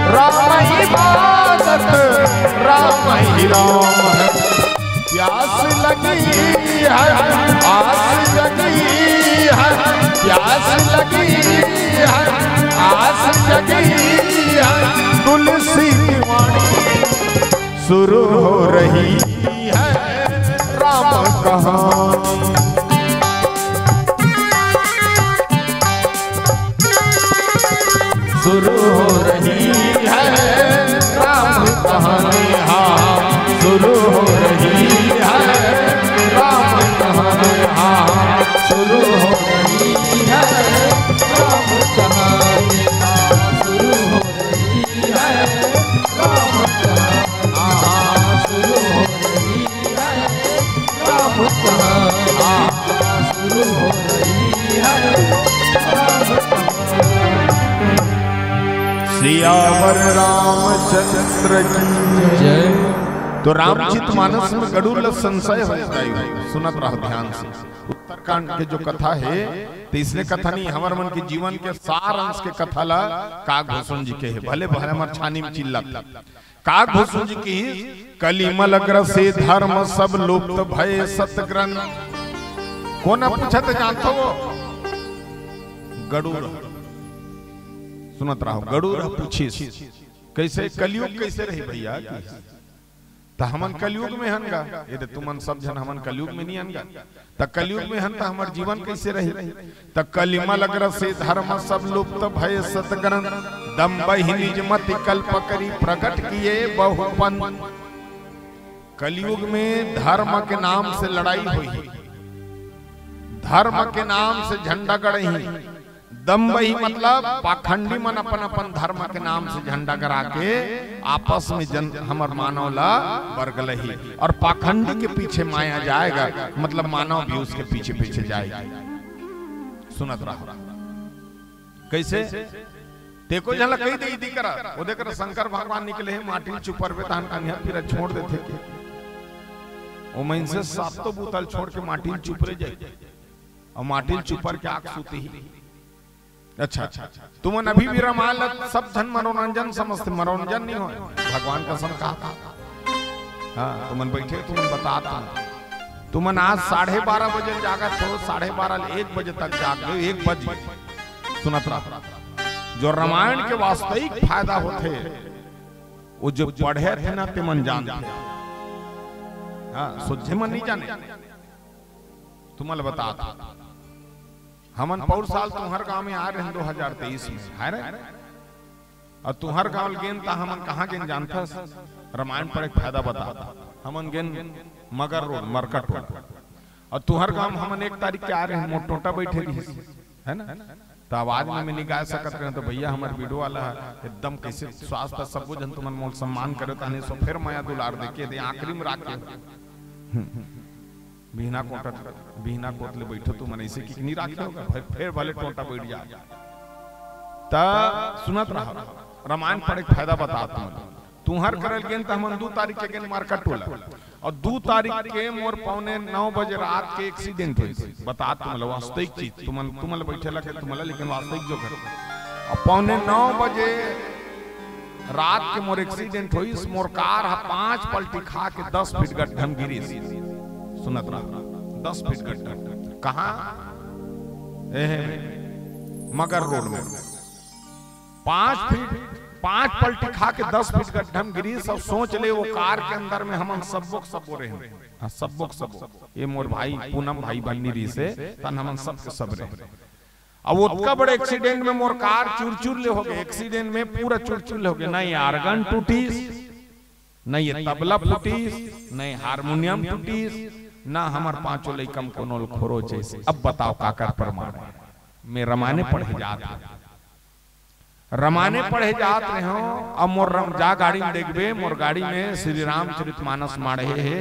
राम इबादत राम ही राम है। प्यास लगी है आस जगी है, प्यास लगी है आस जगी है। तुलसी की वाणी शुरू हो रही है राम कहानी। शुरू हो रही है राम कहानी। हाँ शुरू हो रही है राम कहानी। हाँ शुरू हो रही है राम कहानी। शुरू हो रही है राम कहानी। हाँ शुरू हो रही है राम कहानी। शुरू हो रही है राम कहानी। सियावर रामचंद्र की जय। तो रामचरितमानस में गरुड़ संशय हो जाए, सुनत रहो ध्यान से। उत्तरकांड के जो कथा है तो इसने कथा नहीं हमारे मन के जीवन के सार अंश के कथा ला काकभूषण जी के है। भले भले हमार छानी में चिल्ला काकभूषण जी की कलिमल ग्रसे धर्म सब लुप्त भय सतग्रंथ। कौन पूछा तो जानते हो? गरुड़ सुनत रहो। गरुड़ पूछी कैसे कलयुग कैसे रही भैया? तो हमन कलयुग में हनगा, ये तुमन सब जन हमन कलयुग में नहीं हनगा। तो कलयुग में हन तो हमार जीवन कैसे रही? तो कलिमल ग्रसे धर्म सब लुप्त भय सतग्रंथ। दम्भ निज मति कल्प करी प्रकट किए बहुपन। कलयुग में धर्म के नाम से लड़ाई हुई, धर्म के नाम से झंडा गड़ही, दम्बही मतलब पाखंडी मन अपन अपन धर्म के नाम से झंडा गड़ा के आपस में जन हमर मानव ला बरगलही, और पाखंडी के पीछे माया जाएगा मतलब मानव भी उसके पीछे पीछे जाएगा। सुनत रहा कैसे देखो जला कही दे दी करा वो देकर शंकर भगवान निकले हैं माटी चुपर पे तान कन्या फिर छोड़ देते के ओ मन से सातों बोतल छोड़ के माटी चुपरे जाए और माटी चुपर के आंख सूती ही। अच्छा तुमन अभी भी रामायण सब धन मनोरंजन समझते, मनोरंजन नहीं हो भगवान का सम कहा। हाँ तुमन बैठे तुमन बताता तुमन आज 12:30 बजे जागा तो 12:30 1 बजे तक जाग गए 1 बजे सुनत रहा। जो रामायण के वास्तविक फायदा होते वो जो पढ़े थे ना ते मन जानते, हाँ सुझे मन नहीं जाने। तुम्हारे बताता हमन पौर साल तुम्हार गांव में आ रहे हैं 2023 में है रे, और तुम्हार गांव गेन ता हमन कहाँ गेन जानता रामायण पर एक फायदा बताता। हमन गेन मगर रोड मरकट रोड, और तुम्हार गांव हमन 1 तारीख के आ रहे हैं मोटोटा बैठे है ना, तो आवाज में नहीं गा सकते हैं तो भैया हमारे वीडियो वाला है एकदम कैसे स्वास्थ्य सब जन तुमन मोल सम्मान करे ताने सो फिर माया दुलार देके दे आखिरी में राखे बिना कोट ले बैठो तुमन ऐसे कि नहीं राखे होगा फिर भले टोटा बैठ जा। ता सुनत रहा रामायण पर एक फायदा बताता हूं। तुहर करल गेन त हमन 2 तारीख के गेन मार्केट होला, और 2 तारीख के मोर 8:45 बजे रात के एक्सीडेंट हुई। बता तुम वास्तविक चीज तुमन बैठेला के तुमला लेकिन वास्तविक जो कर, और 8:45 बजे रात के मोर एक्सीडेंट हुई। मोर कार 5 पलटी खा के 10 फीट गड्ढम गिरी। सुनत रहा 10 फीट गड्ढम कहां मगर रोड में 5 पलटी खा के 10 फीट गड्ढम गिरी। सब सोच ले वो कार के अंदर में हम सब रहे सब ये मोर भाई पूनम भाई बन्नी रही से तन हम सब रहे। अब उतना बड़े एक्सीडेंट में मोर कार चूर ले हो गए, एक्सीडेंट में पूरा चूर हो गए। नहीं आर्गन टूटीस, नहीं ये तबला फूटीस, नहीं हारमोनियम टूटीस, ना हमार 5 लइकम कोनो खोरो जैसे। अब बताओ काकर प्रमाण में रमाने पढ़े जात रहे हो। अब मोर जा गाड़ी में देखबे मोर गाड़ी में श्री रामचरितमानस माढ़े है,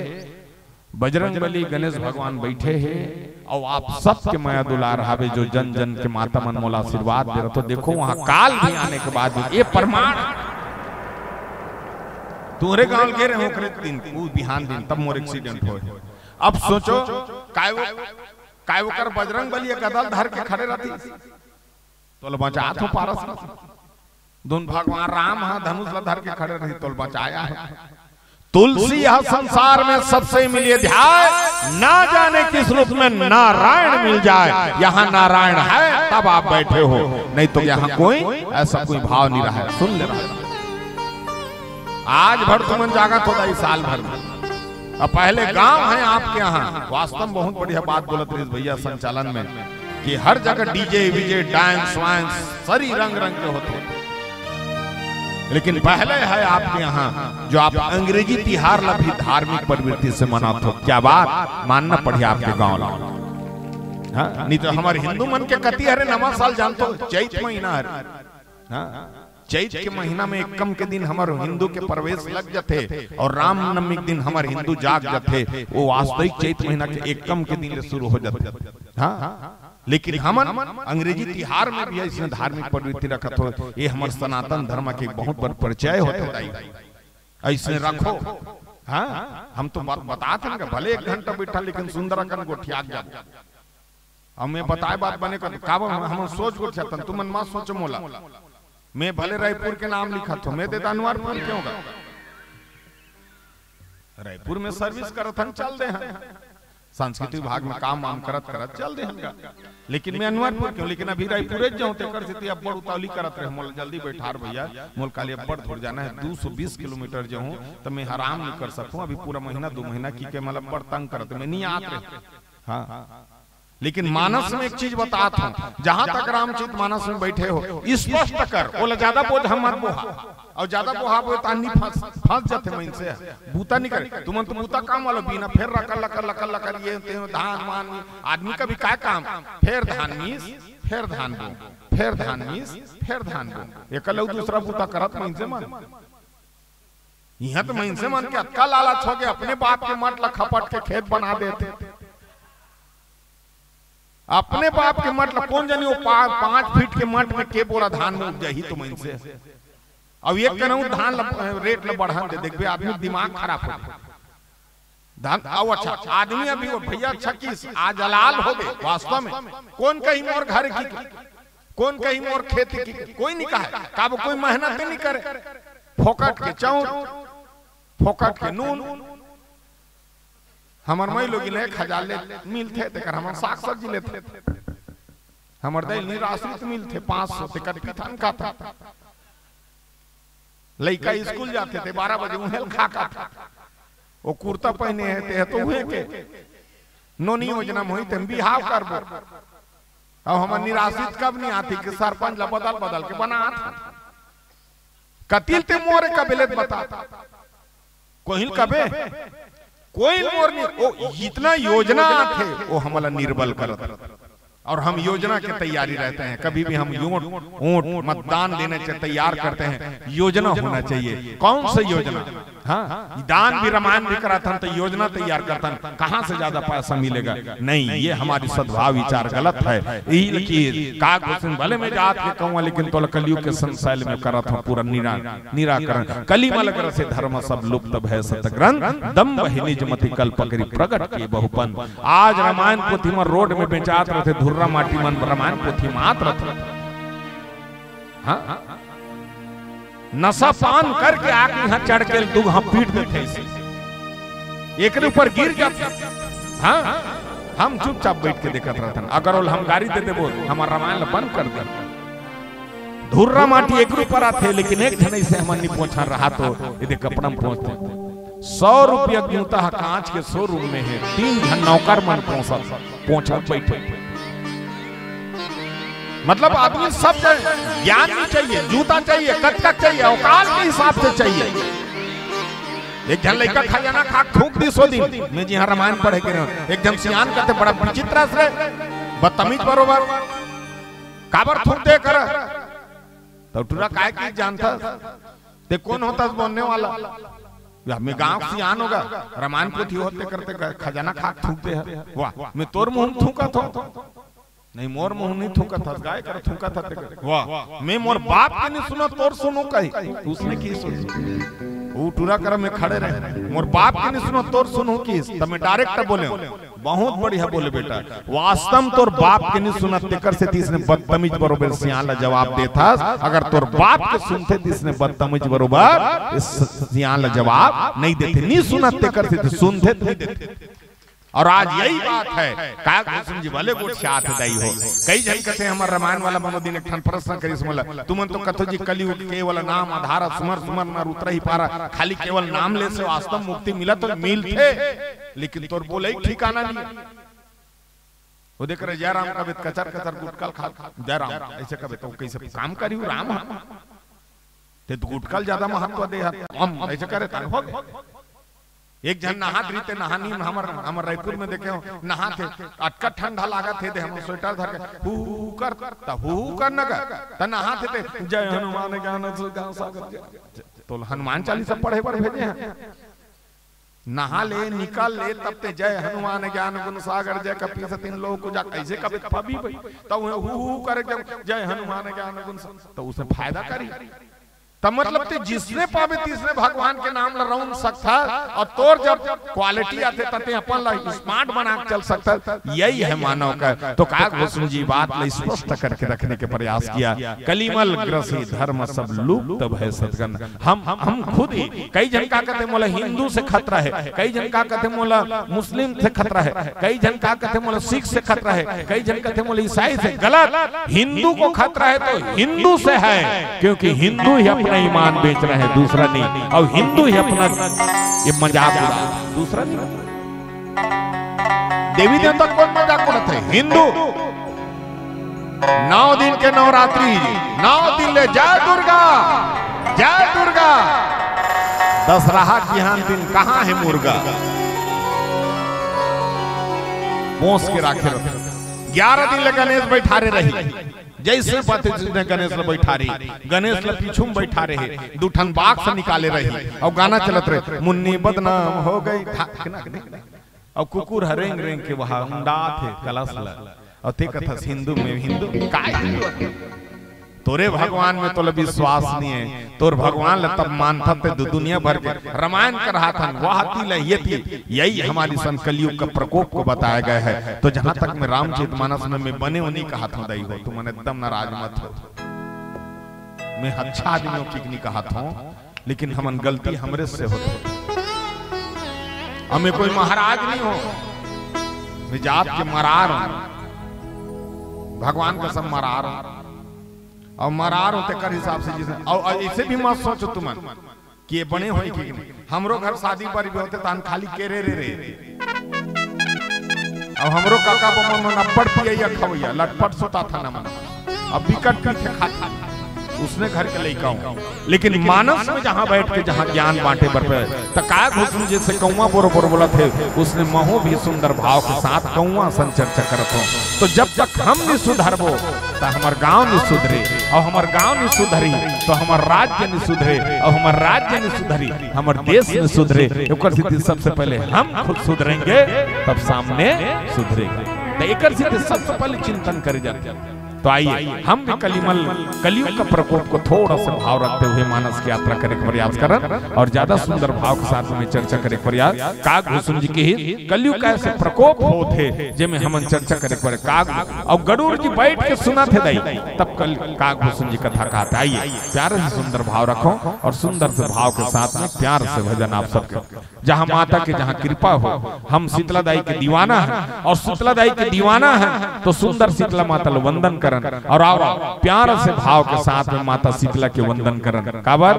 बजरंगबली गणेश भगवान बैठे हैं, और आप सबके माया दुलार हावे जो जन जन के माता मन मोला आशीर्वाद दे रहे। तो देखो वहां काल भी आने के बाद ये प्रमाण तुम्हारे गांव के रहे हो दिन बिहान दिन तब मोर एक्सीडेंट हो। अब सोचो काय वो कर बजरंगबली कदल धर के खड़े रहती तो बचा तो पारस दोन भगवान राम हा धनुष धर के खड़े रही तो बचाया है। तुलसी यह संसार में सबसे मिलिए ध्याय, ना जाने किस रूप में नारायण मिल जाए। यहाँ नारायण है तब आप बैठे हो, नहीं तो यहाँ कोई ऐसा कोई भाव नहीं रहा है। सुन ले रहा आज भर तुमन जागत होता इस साल भर में। अब पहले गांव है आपके यहाँ, वास्तव में बहुत बढ़िया बात बोलत रही भैया संचालन में कि हर जगह डीजे विजे डांस वांस सारी रंग रंग के होते, लेकिन पहले है आपके यहाँ जो आप अंग्रेजी तिहार ला भी धार्मिक प्रवृत्ति से मनाते हो। क्या बात मानना पड़े आपके गांव ला, हाँ? नहीं तो हमारे हिंदू मन के कति हरे नवा साल जानते हो चैत महीना है, हाँ? चैत के महीना में एकम के दिन हमारे हिंदू के प्रवेश लग जाते और रामनवमी के दिन हमारे हिंदू जाग जाते। वो वास्तविक चैत महीना के एकम के दिन शुरू हो जाते, हाँ? लेकिन हमन अंग्रेजी तिहार में भी इसमें धार्मिक प्रवृत्ति रखत हो। ये हमारे सनातन धर्म के बहुत बड़ परिचय होते ऐसे रखो, हाँ? हम तो बात बताते हैं भले 1 घंटा बैठा लेकिन सुंदर अकन गोठिया जाए। हमें बताए बात बने कर हम सोच गोठिया तुम मन मत सोचो मोला मैं भले रायपुर के नाम लिखा तो मैं देता अनवरपुर क्यों होगा? रायपुर में सर्विस करत हम चल दे हैं, संस्कृति विभाग में काम वाम करत चल दे हम, लेकिन मैं अनवरपुर क्यों? लेकिन अभी रायपुर जाऊं तेकर से अब बड़ उतावली करत रहे मोल जल्दी बैठार भैया मोल काली अब बड़ थोड़ जाना है 220 किलोमीटर जो हूं तो मैं आराम नहीं कर सकूं। अभी पूरा महीना 2 महीना की के मतलब बड़ तंग करत मैं नहीं आत रहे, हाँ? लेकिन मानस में एक चीज बताता हूं, जहां तक रामचरित मानस में बैठे हो स्पष्ट कर, बोला ज्यादा बोझ हम मत बोहा, और ज्यादा बोहा बोए तानी फंस जाते मैं इनसे बूता नहीं करे तुम तो बूता काम वाला बिना फिर रकल ये धान मान आदमी का भी क्या काम, फिर धान मीस फिर धान बो फिर धान मीस फिर धान बो, एक दूसरा बूता करत मैं इनसे मान, यहाँ तो मैं इनसे मान के अक्का लालच हो गया, अपने बाप के मट खपट के खेत बना देते, अपने बाप के मट कौन जानी वो 5 फीट के मट में के बोरा धान में उपजा ही तो मैं इनसे, अब एक कहूं धान रेट ल बढ़ा दे, देखबे आदमी दिमाग खराब हो धान आओ अच्छा आदमी अभी वो भैया 26 आज हलाल हो गए वास्तव में, कौन कहीं मोर घर की कौन कहीं मोर खेती की, कोई नहीं कहा का कोई मेहनत नहीं करे, फोकट के चाउर फोकट के नून, हमार मई लोग ले खजाल ले मिलते थे कर हमार साग सब्जी लेते, हमार दही निराश्रित मिलते 500 ते कर पिथन का था, लड़का स्कूल जाते थे 12 बजे उहेल खा का था, वो कुर्ता पहने है ते तो हुए के नोनी योजना में हुई थे बिहाव करबो, अब हमार निराश्रित कब नहीं आती कि सरपंच ला बदल के बना था, कतिल ते मोरे का बिलेट बताता कोहिल कबे कोई मोर नहीं, ओ इतना योजना थे वो हमारा निर्बल करता, और हम योजना के तैयारी रहते हैं, कभी भी हम वोट मतदान देने से तैयार करते हैं, योजना होना चाहिए, कौन सा योजना, हाँ दान भी रामायण भी कराता तो योजना तैयार करता, कहां से ज्यादा पैसा मिलेगा, नहीं ये हमारी सद्भाव विचार गलत है, भले में जात के कहूँ लेकिन तो कलयुग के संशैल में करत हूँ पूरा निराकरण, कलिमल ग्र से धर्म सब लुप्त भय सतग्रंथ दम निज मति कल्प करी प्रगट के बहुपन, आज रामायण पोथी में रोड में बेचात रहते धुर्रा माटी मन रामायण पोथी मात्र, हाँ नशा पान करके आके यहाँ चढ़ के दू हम पीट देते एक ऊपर गिर जाते, हाँ हम चुपचाप बैठ के देखते रहते, अगर हम गाड़ी दे देबो हमारा रामायण बंद कर दे, धुर्रा माटी एक ऊपर आते लेकिन एक जन से हम नहीं पहुंचा रहा तो ये कपड़ा में पहुंचते 100 रुपया गिनता कांच के शोरूम में है, 3 जन नौकर मन पहुंचा बैठे, मतलब आदमी सब ज्ञान भी चाहिए, जूता चाहिए, कटकट चाहिए, औकात के हिसाब से चाहिए, एक जन लड़का खजाना खा थूक दी 100 दिन में जी हाँ रामायण पढ़े के एक जन सियान करते बड़ा विचित्र से बदतमीज बरोबर काबर थूक दे कर तो टूरा काय की जानता ते कौन होता बोलने वाला, मैं गांव सियान होगा रामायण पोथी होते करते खजाना खा थूक दे, वाह मैं तोर मुंह थूका था, नहीं मोर मुंह नहीं थूका था, गाय कर थूका था, वाह मैं मोर बाप के नहीं सुना तोर सुनो कही, उसने की सुन वो टूरा कर में खड़े रहे, मोर बाप के नहीं सुनो तोर सुनो की, तब मैं डायरेक्ट बोले बहुत बढ़िया बोले बेटा, वास्तव तोर बाप के नहीं सुना तेकर से तीसने बदतमीज बरोबर सियान जवाब देता, अगर तोर बाप के सुनते तीसने बदतमीज बरोबर सियान जवाब नहीं देते, नहीं सुना तेकर से सुनते नहीं देते, और आज यही बात है का जी भले गोट से हाथ दई हो, कई जन कहते हैं हमार रामायण वाला मनोदिन एक ठन प्रश्न करी समला तुमन तो कथो जी कलयुग केवल नाम आधार सुमर सुमर न उतर ही पारा, खाली केवल नाम ले से वास्तव मुक्ति मिला तो मिलते, लेकिन तोर बोले ही ठिकाना नहीं, वो देख रहे जयराम कबे कचर कचर गुटकल खा, जयराम ऐसे कबे तो कैसे काम करी राम ते गुटकल ज्यादा महत्व दे, हम ऐसे करे तन हो, एक जन नहात रीते नहानी हमर रायपुर में देखे हो नहाते अटका ठंडा लागत थे, हम स्वेटर धर के हु कर न त नहाते थे जय हनुमान ज्ञान सुधार सागर, तो हनुमान चालीसा पढ़े पर भेजे हैं, नहा ले निकल ले तब ते जय हनुमान ज्ञान गुण सागर जय कपी से 3 लोगों को जा कैसे कभी पबी भाई तो हु करे जय हनुमान ज्ञान गुण, तो उसने फायदा करी, तब मतलब जिसने पावे तीसरे भगवान के नाम ला रौन सकता, और तोर जब क्वालिटी आते तते अपन ला स्मार्ट बना चल सकता, यही है मानव का, तो काग भूषण जी बात ला स्पष्ट करके रखने के प्रयास किया, कलिमल ग्रसी धर्म सब लुप्त भय सतगन, हम खुद ही कई जन का कहते मोला हिंदू से खतरा है, कई जन का कहते मोला मुस्लिम से खतरा है, कई जन का कहते मोला सिख से खतरा है, कई जन कहते मोला ईसाई से, गलत, हिंदू को खतरा है तो हिंदू से है, क्योंकि हिंदू ही ईमान बेच रहे हैं, दूसरा नहीं, और हिंदू ही अपना ये मजाक उड़ा, दूसरा नहीं। देवी देवता कौन मजाक उड़ाते हैं? हिंदू 9 दिन के नवरात्रि 9 दिन ले जय दुर्गा जय दुर्गा। दशहरा की यहाँ दिन कहाँ है मुर्गा? पोंस के राखे रखे 11 दिन ले गणेश बैठा रही जैसे पति गणेश ल बैठा रही गणेश ल पीछू में बैठा रहे दूठन बाग से निकाले रही और गाना चलत रहे मुन्नी बदनाम हो गई और कुकुर हरेंग रेंग के वहां हुंडा थे कलश ला और ते कथा हिंदू में हिंदू काय तोरे भगवान में तो विश्वास नहीं है तोर भगवान ल तब मानता ते दुनिया भर के रामायण कर रहा था वह ये थी यही हमारी सन कलयुग का प्रकोप को बताया गया है। तो जहां तक मैं रामचरितमानस में बने उन्हीं कहा था दई हो तुम एकदम नाराज मत हो। मैं अच्छा आदमियों की नहीं कहा था लेकिन हमन गलती हमरे से होती हमें कोई महाराज नहीं हो मैं जात के मरार भगवान का सब मरार और मरार होते कर हिसाब से जिसे और ऐसे भी मत सोचो तुम कि ये बने हुए कि हमरो घर शादी पर भी होते तान खाली केरे रे और हमरो काका बम मन अब्बड़ पिया खवैया लटपट सोता था ना मन अब विकट पीछे खाता उसने घर के लइका हूं लेकिन मानस में जहां बैठ के जहां ज्ञान बांटे बर पे तका घुसुन जैसे कौवा बोर बोला थे उसने महू भी सुंदर भाव के साथ कौवा सन चर्चा करत हो। तो जब तक हम नहीं सुधरबो तो हमार गांव नहीं सुधरे और हमार गांव नहीं सुधरी तो हमार राज्य नहीं सुधरे और हमार राज्य नहीं सुधरी हमार देश नहीं सुधरे। एकर स्थिति सबसे पहले हम खुद सुधरेंगे तब सामने सुधरेगा। तो एकर स्थिति सबसे पहले चिंतन करे जाते। तो आइए हम भी कलयुग का प्रकोप को थोड़ा सा भाव रखते हुए मानस की यात्रा करने का प्रयास करें और ज्यादा सुंदर भाव के साथ में चर्चा करने का प्रयास काग भूषण जी के ही कलयुग का ऐसे प्रकोप होते जिसमें हम चर्चा करने पर काग और गरुड़ जी बैठ के सुना थे दाई तब कल काग भूषण जी कथा कहते। आइए प्यारे से सुंदर भाव रखो और सुंदर से भाव के साथ में प्यार से भजन आप सबके जहाँ माता के जहाँ कृपा हो। हम शीतला दाई के दीवाना है और शीतला दाई के दीवाना है तो सुंदर शीतला माता लो वंदन करन और आओ प्यार से भाव के साथ में माता शीतला के वंदन करन। काबर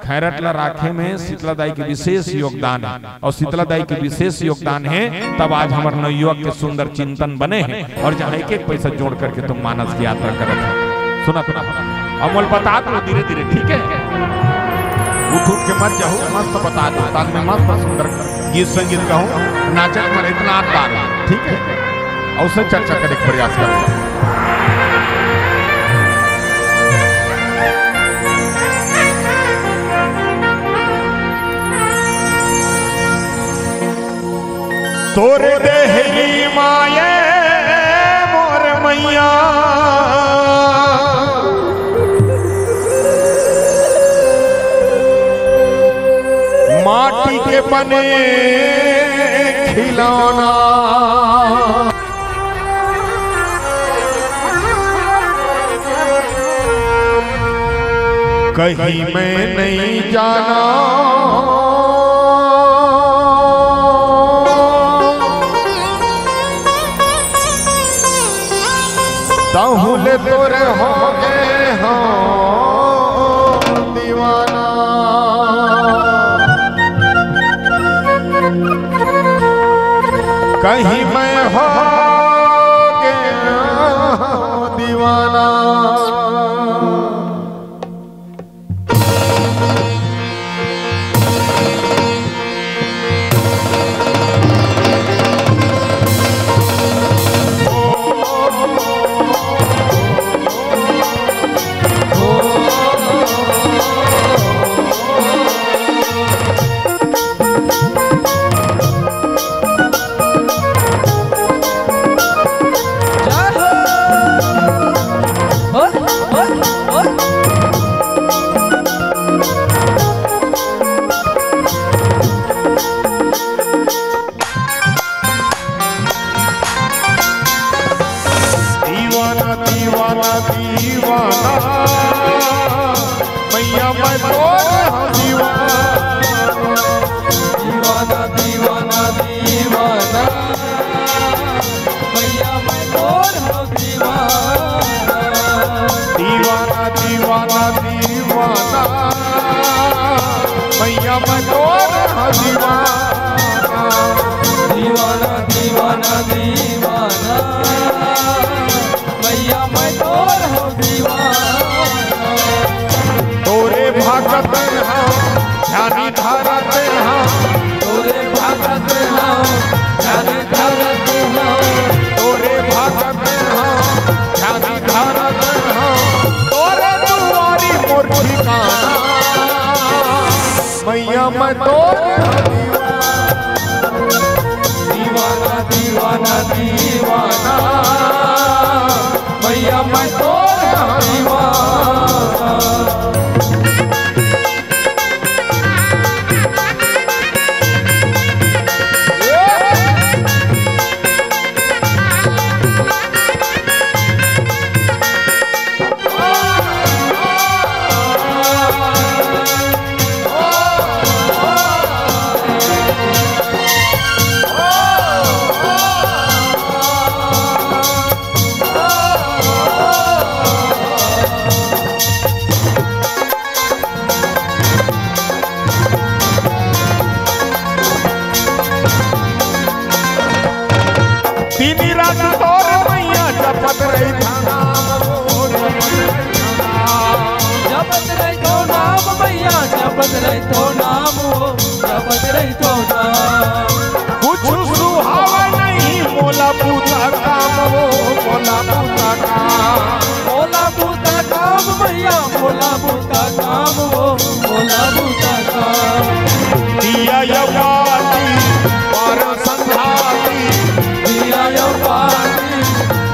खैरटला राखे में शीतला दाई के विशेष योगदान है और शीतला दाई के विशेष योगदान है तब आज हमारे नवयुवक के सुंदर चिंतन बने हैं और जहाँ एक एक पैसा जोड़ करके तुम मानस की यात्रा करत हो। सुना अमल बता दो धीरे धीरे ठीक है उठ उठ के मत जाओ मस्त बता दो ताल में मस्त सुंदर गीत संगीत गाऊं नाचक में इतना आता ठीक है और उससे चर्चा करने का प्रयास करूंगा। तोरे देहरी माये मोर मैया माटी के बने खिलौना कहीं मैं नहीं जाना ताहुले तोरे हो गए हो दीवाना कहीं मैं हो गया दीवाना मैं तोरे दीवाना दीवाना दीवाना मैया मैं तोरे दीवाना। तीनी रात तोर मैया जपत रही जपत रही तो नाम मैया जपत रही तो नाम जपत रही तो नाम। कुछ सुहावा नहीं मोला पूता काम वो मोला पूता काम मोला बूता काम मैया मोला बूता काम वो मोला बूता काम। दिया यवाती पार संध्याती दिया यवाती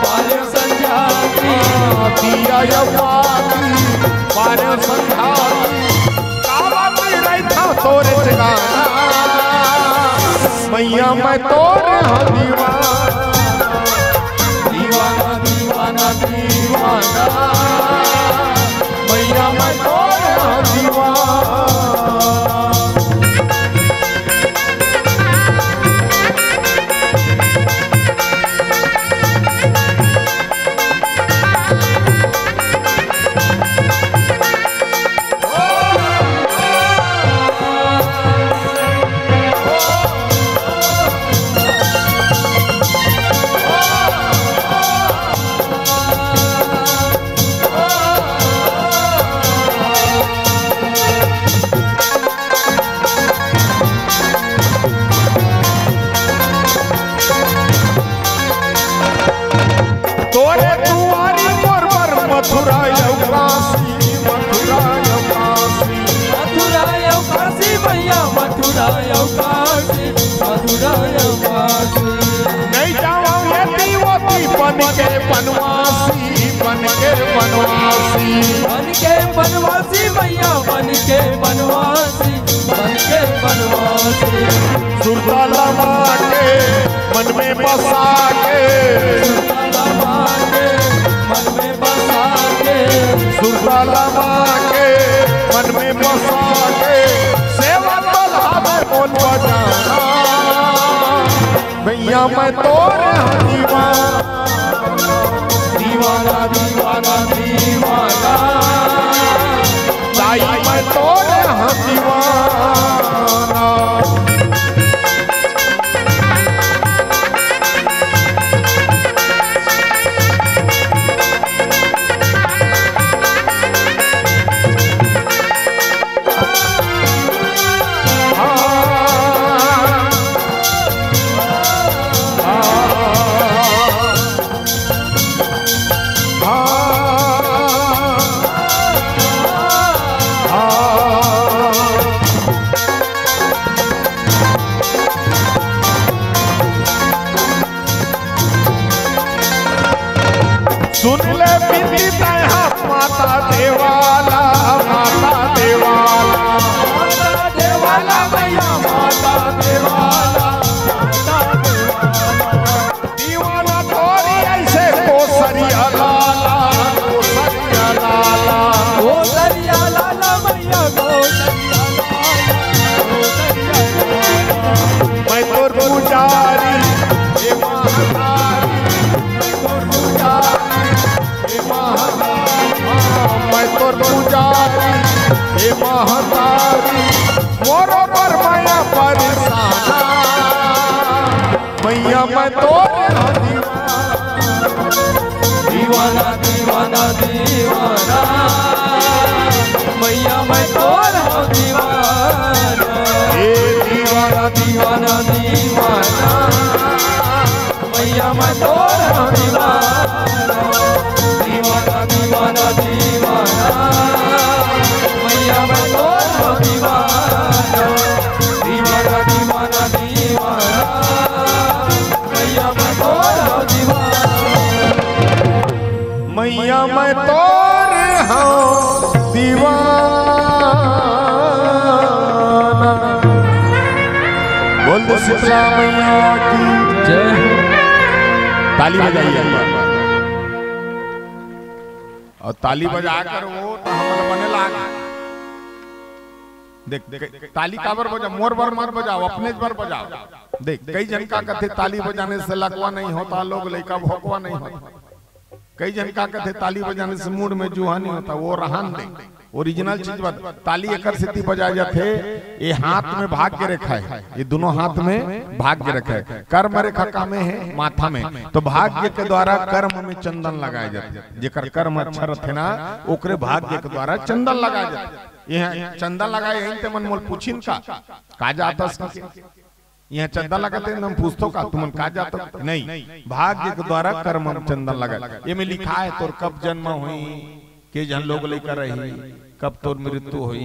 पार संध्याती दिया यवाती पार संध्याती कावा में रहता तोरे जगाना मैया मैं तोरे दीवाना दीवाना दीवाना दीवाना मैया मैं तोरे दीवाना। तोरे दुआरी मोर पर मथुरा काशी मथुरा काशी मथुरा काशी मैया मथुरा काशी मथुरा काशी। नहीं जाओ ये दीवती बन के बनवासी बन के बनवासी बन के बनवासी मैया बन के बनवासी बन के बनवासी। सुरता लगा के मन में बसा के मन में बसा के सुरता लगा के मन में बसा के सेवा बढ़ावे मोन बजाना भैया मैं तोरे दीवाना दीवाना दीवाना दीवाना दाई मैं तोरे दीवाना। सुन ले बिंदी तहा माता देवाला माता देवाला माता देवाला मैया माता देवाला माता देवाला। दीवाना तोरी ऐसे कोसरिया लाला कोसरिया लाला गोसरिया लाला मैया गोसरिया लाला गोसरिया लाला। मैं तोर पुजारी हे महातारी मैं तोर पुजारी हे महातारी मैं तोर पुजारी हे महातारी मोरो पर माया परसाना मैया मैं तोरे दीवाना दीवाना दीवाना मैया मैं तोरा दीवाना। हे दीवाना दीवाना दीवाना मैया मैं तोरा दीवाना। दीवाना दीवाना दीवाना मैया मैं तोरा दीवाना। शीतला मैया की जय। ताली बजाइए एक बार। और ताली बजाकर वो तो हमारा बने लाग। देख ताली काबर बजा, मोर बर मत बजाओ, अपने बर बजाओ। देख कई जन का कथे ताली बजाने से लकवा नहीं होता, लोग लइका भोकवा नहीं होता। कई जन का कथे ताली बजाने से मूड में जुहा नहीं होता, वो रहन दे। ओरिजिनल चीज बात ताली एकर सिद्धि बजाए जाते। ये हाथ में भाग्य रेखा है, ये दोनों हाथ में भाग्य रेखा है। कर्म रेखा का में है माथा में, तो भाग्य के द्वारा कर्म में चंदन लगाए जाते। जेकर कर्म अच्छा रहते ना ओकरे भाग्य के द्वारा चंदन लगाए जाते। यहाँ चंदन लगाए यही ते मन मोल पूछिन का जाता यहाँ चंदन लगाते हम पूछतो का तुमन का जाता नहीं। भाग्य के द्वारा कर्म में चंदन लगाए। ये में लिखा है तोर कब जन्म हुई, के जन लोग लेकर रही, कब तोर मृत्यु हुई,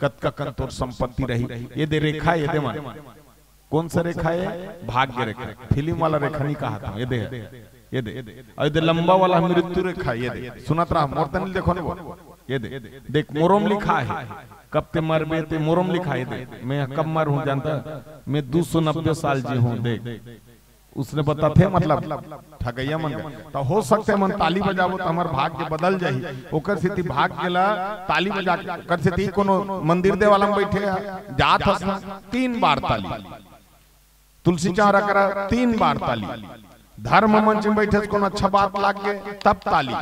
कन तोर संपत्ति रही। ये दे रेखा, ये दे मन कौन सा रेखा है, भाग्य रेखा। फिल्म वाला रेखा नहीं कहा था, ये दे ये दे। और ये लंबा वाला मृत्यु रेखा, ये दे सुनत रहा मोरतन देखो ना वो ये दे। देख मोरम लिखा है कब ते मरबे ते मोरम लिखा है। दे मैं कब मर हूँ जानता, मैं 290 साल जी हूँ। देख उसने बता थे मतलब ठगैया मन तो हो सकते मन ताली बजाबो तो हमार भाग्य बदल जाही। ओकर स्थिति भाग्य ला ताली बजा कर स्थिति कोनो मंदिर दे वाला में बैठे जात हस 3 बार ताली, तुलसी चारा करा 3 बार ताली, धर्म मंच में बैठे कोनो अच्छा बात लाग गए तब ताली।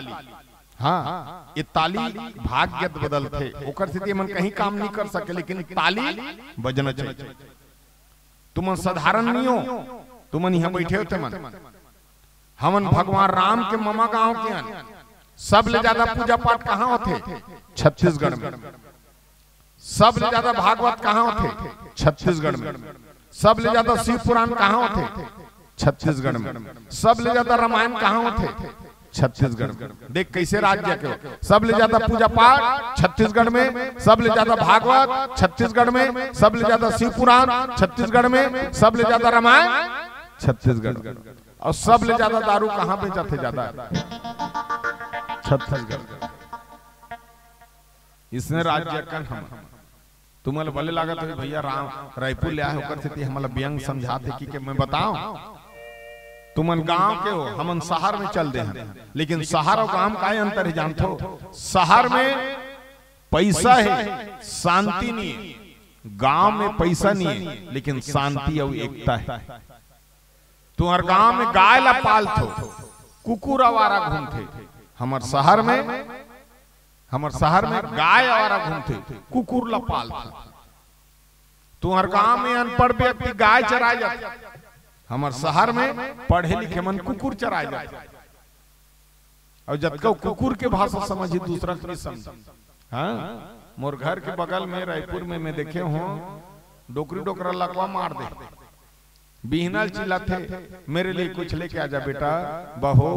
हाँ ये ताली भाग्य बदल थे। ओकर स्थिति मन कहीं काम नहीं कर सके, लेकिन ताली बजना चाहिए। तुम साधारण नहीं हो, तुमन यहाँ बैठे होते मन हमन भगवान राम के ममा गांव के अन सब ले ज्यादा पूजा पाठ कहाँ होते, छत्तीसगढ़ में। सब ले ज्यादा भागवत कहाँ होते, छत्तीसगढ़ में। सब ले ज्यादा शिव पुराण कहाँ होते, छत्तीसगढ़ में। सब ले ज्यादा रामायण कहाँ होते, छत्तीसगढ़ में। देख कैसे राज्य के सब ले ज्यादा पूजा पाठ छत्तीसगढ़ में, सब ले ज्यादा भागवत छत्तीसगढ़ में, सब ले ज्यादा शिव पुराण छत्तीसगढ़ में, सब ले ज्यादा रामायण छत्तीसगढ़। और सब ले ज्यादा दारू कहाँ पे जाते ज्यादा, छत्तीसगढ़। इसने राज्य कन हम तुम्हारे भले लागत है भैया राम रायपुर ले आए होकर से हमारा व्यंग समझाते कि मैं बताऊं तुमन गांव के हो, हमन शहर में चल दे हैं। लेकिन शहर और गांव का अंतर है जानते हो। शहर में पैसा है, शांति नहीं है। गांव में पैसा नहीं है लेकिन शांति और एकता है। तुम्हारे गांव में गाय ला पालतो, कुकुर आवारा घूमते। हमार शहर में गाय आवारा घूमते, कुकुर ला पालतो। तुम्हारे गांव में अनपढ़ व्यक्ति गाय चराए जाते, हमार शहर में पढ़े लिखे मन कुकुर चराए जाते। और जब को कुकुर के भाषा समझी दूसरा की समझ। हाँ मोर घर के बगल में रायपुर में मैं देखे हूँ डोकरी डोकरा लकवा मार दे, बिहनल चिल्लाते मेरे लिए कुछ लेके आजा बेटा, बहो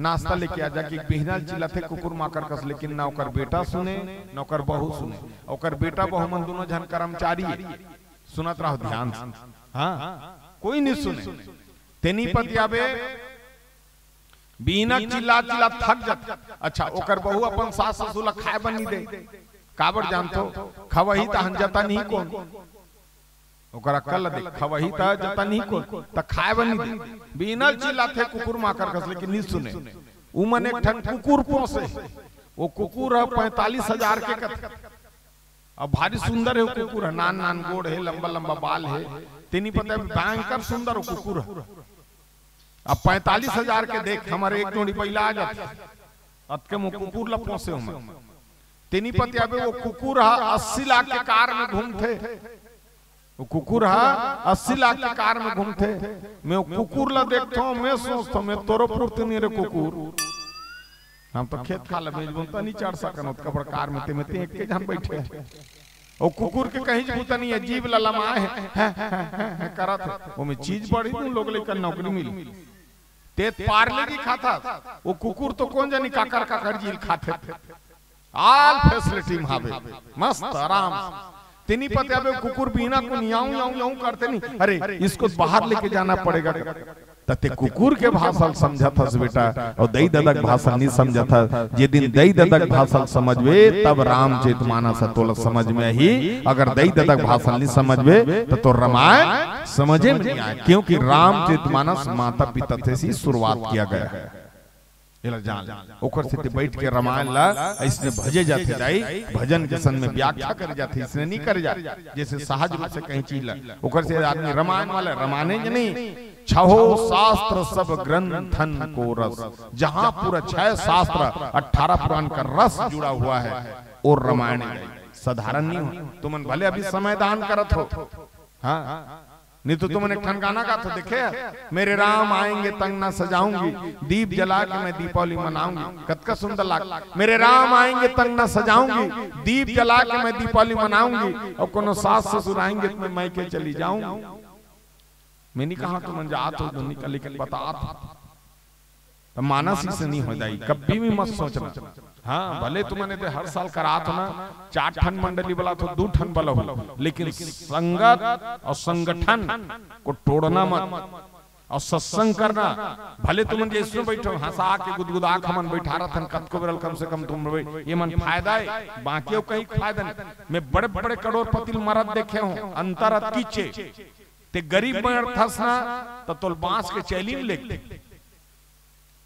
नाश्ता लेके आजा। कि बिहनल चिल्लाते कुकुर माकर कस, लेकिन ना ओकर बेटा सुने ना ओकर बहू सुने। ओकर बेटा बहू मन दोनों जन कर्मचारी सुनत रहो ध्यान से। हाँ कोई नहीं सुने। तेनी पति आबे बिना चिल्ला चिल्ला थक जात। अच्छा ओकर बहू अपन सास ससुर ला खाए बनी दे, काबर जानतो खवही त हंजता नहीं कौन, ओकर अकल दे खवही त जता नहीं कौन त खाए बनी दे। बिना चिल्ला थे कुकुर माकर कस, लेकिन नहीं सुने। उमन एक ठन कुकुर पोसे, वो कुकुर 45,000 के कथ। अब भारी सुंदर है वो कुकुर है, नान नान गोड़ है, लंबा लंबा बाल है। तेनी पता है भयंकर सुंदर वो कुकुर है। अब 45,000 के देख हमारे एक जोड़ी बैला आ जाते अतके मो कुकुर ला पोसे हम। तेनी पता है वो कुकुर है 80 लाख के कार में घूमते। वो कुकुर है 80 लाख के कार में घूमते। मैं वो कुकुर ला देखता हूँ, मैं सोचता हूँ मैं तोरो पुरते नहीं रे कुकुर, हम तो खेत खा ले भेज बोलता नहीं चढ़ सकन उसका बड़ कार में ते एक के जन बैठे। और कुकुर के कहीं जूता नहीं है, जीव ललमाए है करत। वो में चीज बड़ी तुम लोग लेकर नौकरी मिली। तेत पार्ले की खाता वो कुकुर तो कौन जानी काकर काकर जील खाते। आल फैसिलिटी हावे मस्त आराम। तेनी पता है कुकुर बिना को याऊं याऊं याऊं करते नहीं। अरे इसको बाहर लेके जाना पड़ेगा तते कुकुर के भाषण समझा था बेटा और दई ददक भाषण नहीं समझा था। जे दिन दई ददक भाषण समझवे तब रामचरित मानस तोल समझ में ही, अगर दई ददक भाषण नहीं समझवे तो रामायण समझे में नहीं आए, क्योंकि रामचरित मानस माता पिता से ही शुरुआत किया गया है। ओकर से बैठ के रामायण ला इसने भजे जाते जाई, भजन के सन में व्याख्या कर जाते, इसने नहीं कर जा जैसे सहज रूप से कहीं चीज ला ओकर से आदमी रामायण वाला रामायण नहीं, छहो शास्त्र सब ग्रंथन को रस, जहां पूरा 6 शास्त्र 18 पुराण का रस जुड़ा हुआ है और रामायण साधारण नहीं हो। तुमन भले अभी समय दान करत हो, हाँ नहीं तो तुमने एक गाना का तो देखे, मेरे राम आएंगे तंग ना सजाऊंगी, दीप जला के मैं दीपावली मनाऊंगी, कतका सुंदर लाग। मेरे राम आएंगे तंग ना सजाऊंगी, दीप जला के मैं दीपावली मनाऊंगी, और कोनो सास ससुर आएंगे तो मैं मायके चली जाऊंगी। मैं नहीं कहा तुम जात हो निकल, लेकिन बता मानस से नहीं हो जाएगी, कभी भी मत सोचना। हाँ भले तुमने तो हर साल करात हो ना, 4 ठन मंडली वाला तो 2 ठन वाला हो, लेकिन संगत और संगठन को तोड़ना मत और सत्संग करना। भले तुम जैसे बैठो हंसा के गुदगुदा के मन बैठा रहा था, कत को बेरल कम से कम तुम ये मन फायदा है, बाकी कहीं फायदा नहीं। मैं बड़े बड़े करोड़पति मरद देखे हूँ, अंतर कीचे ते गरीब मर्द थसना तो तोल बांस के चैली में लेते,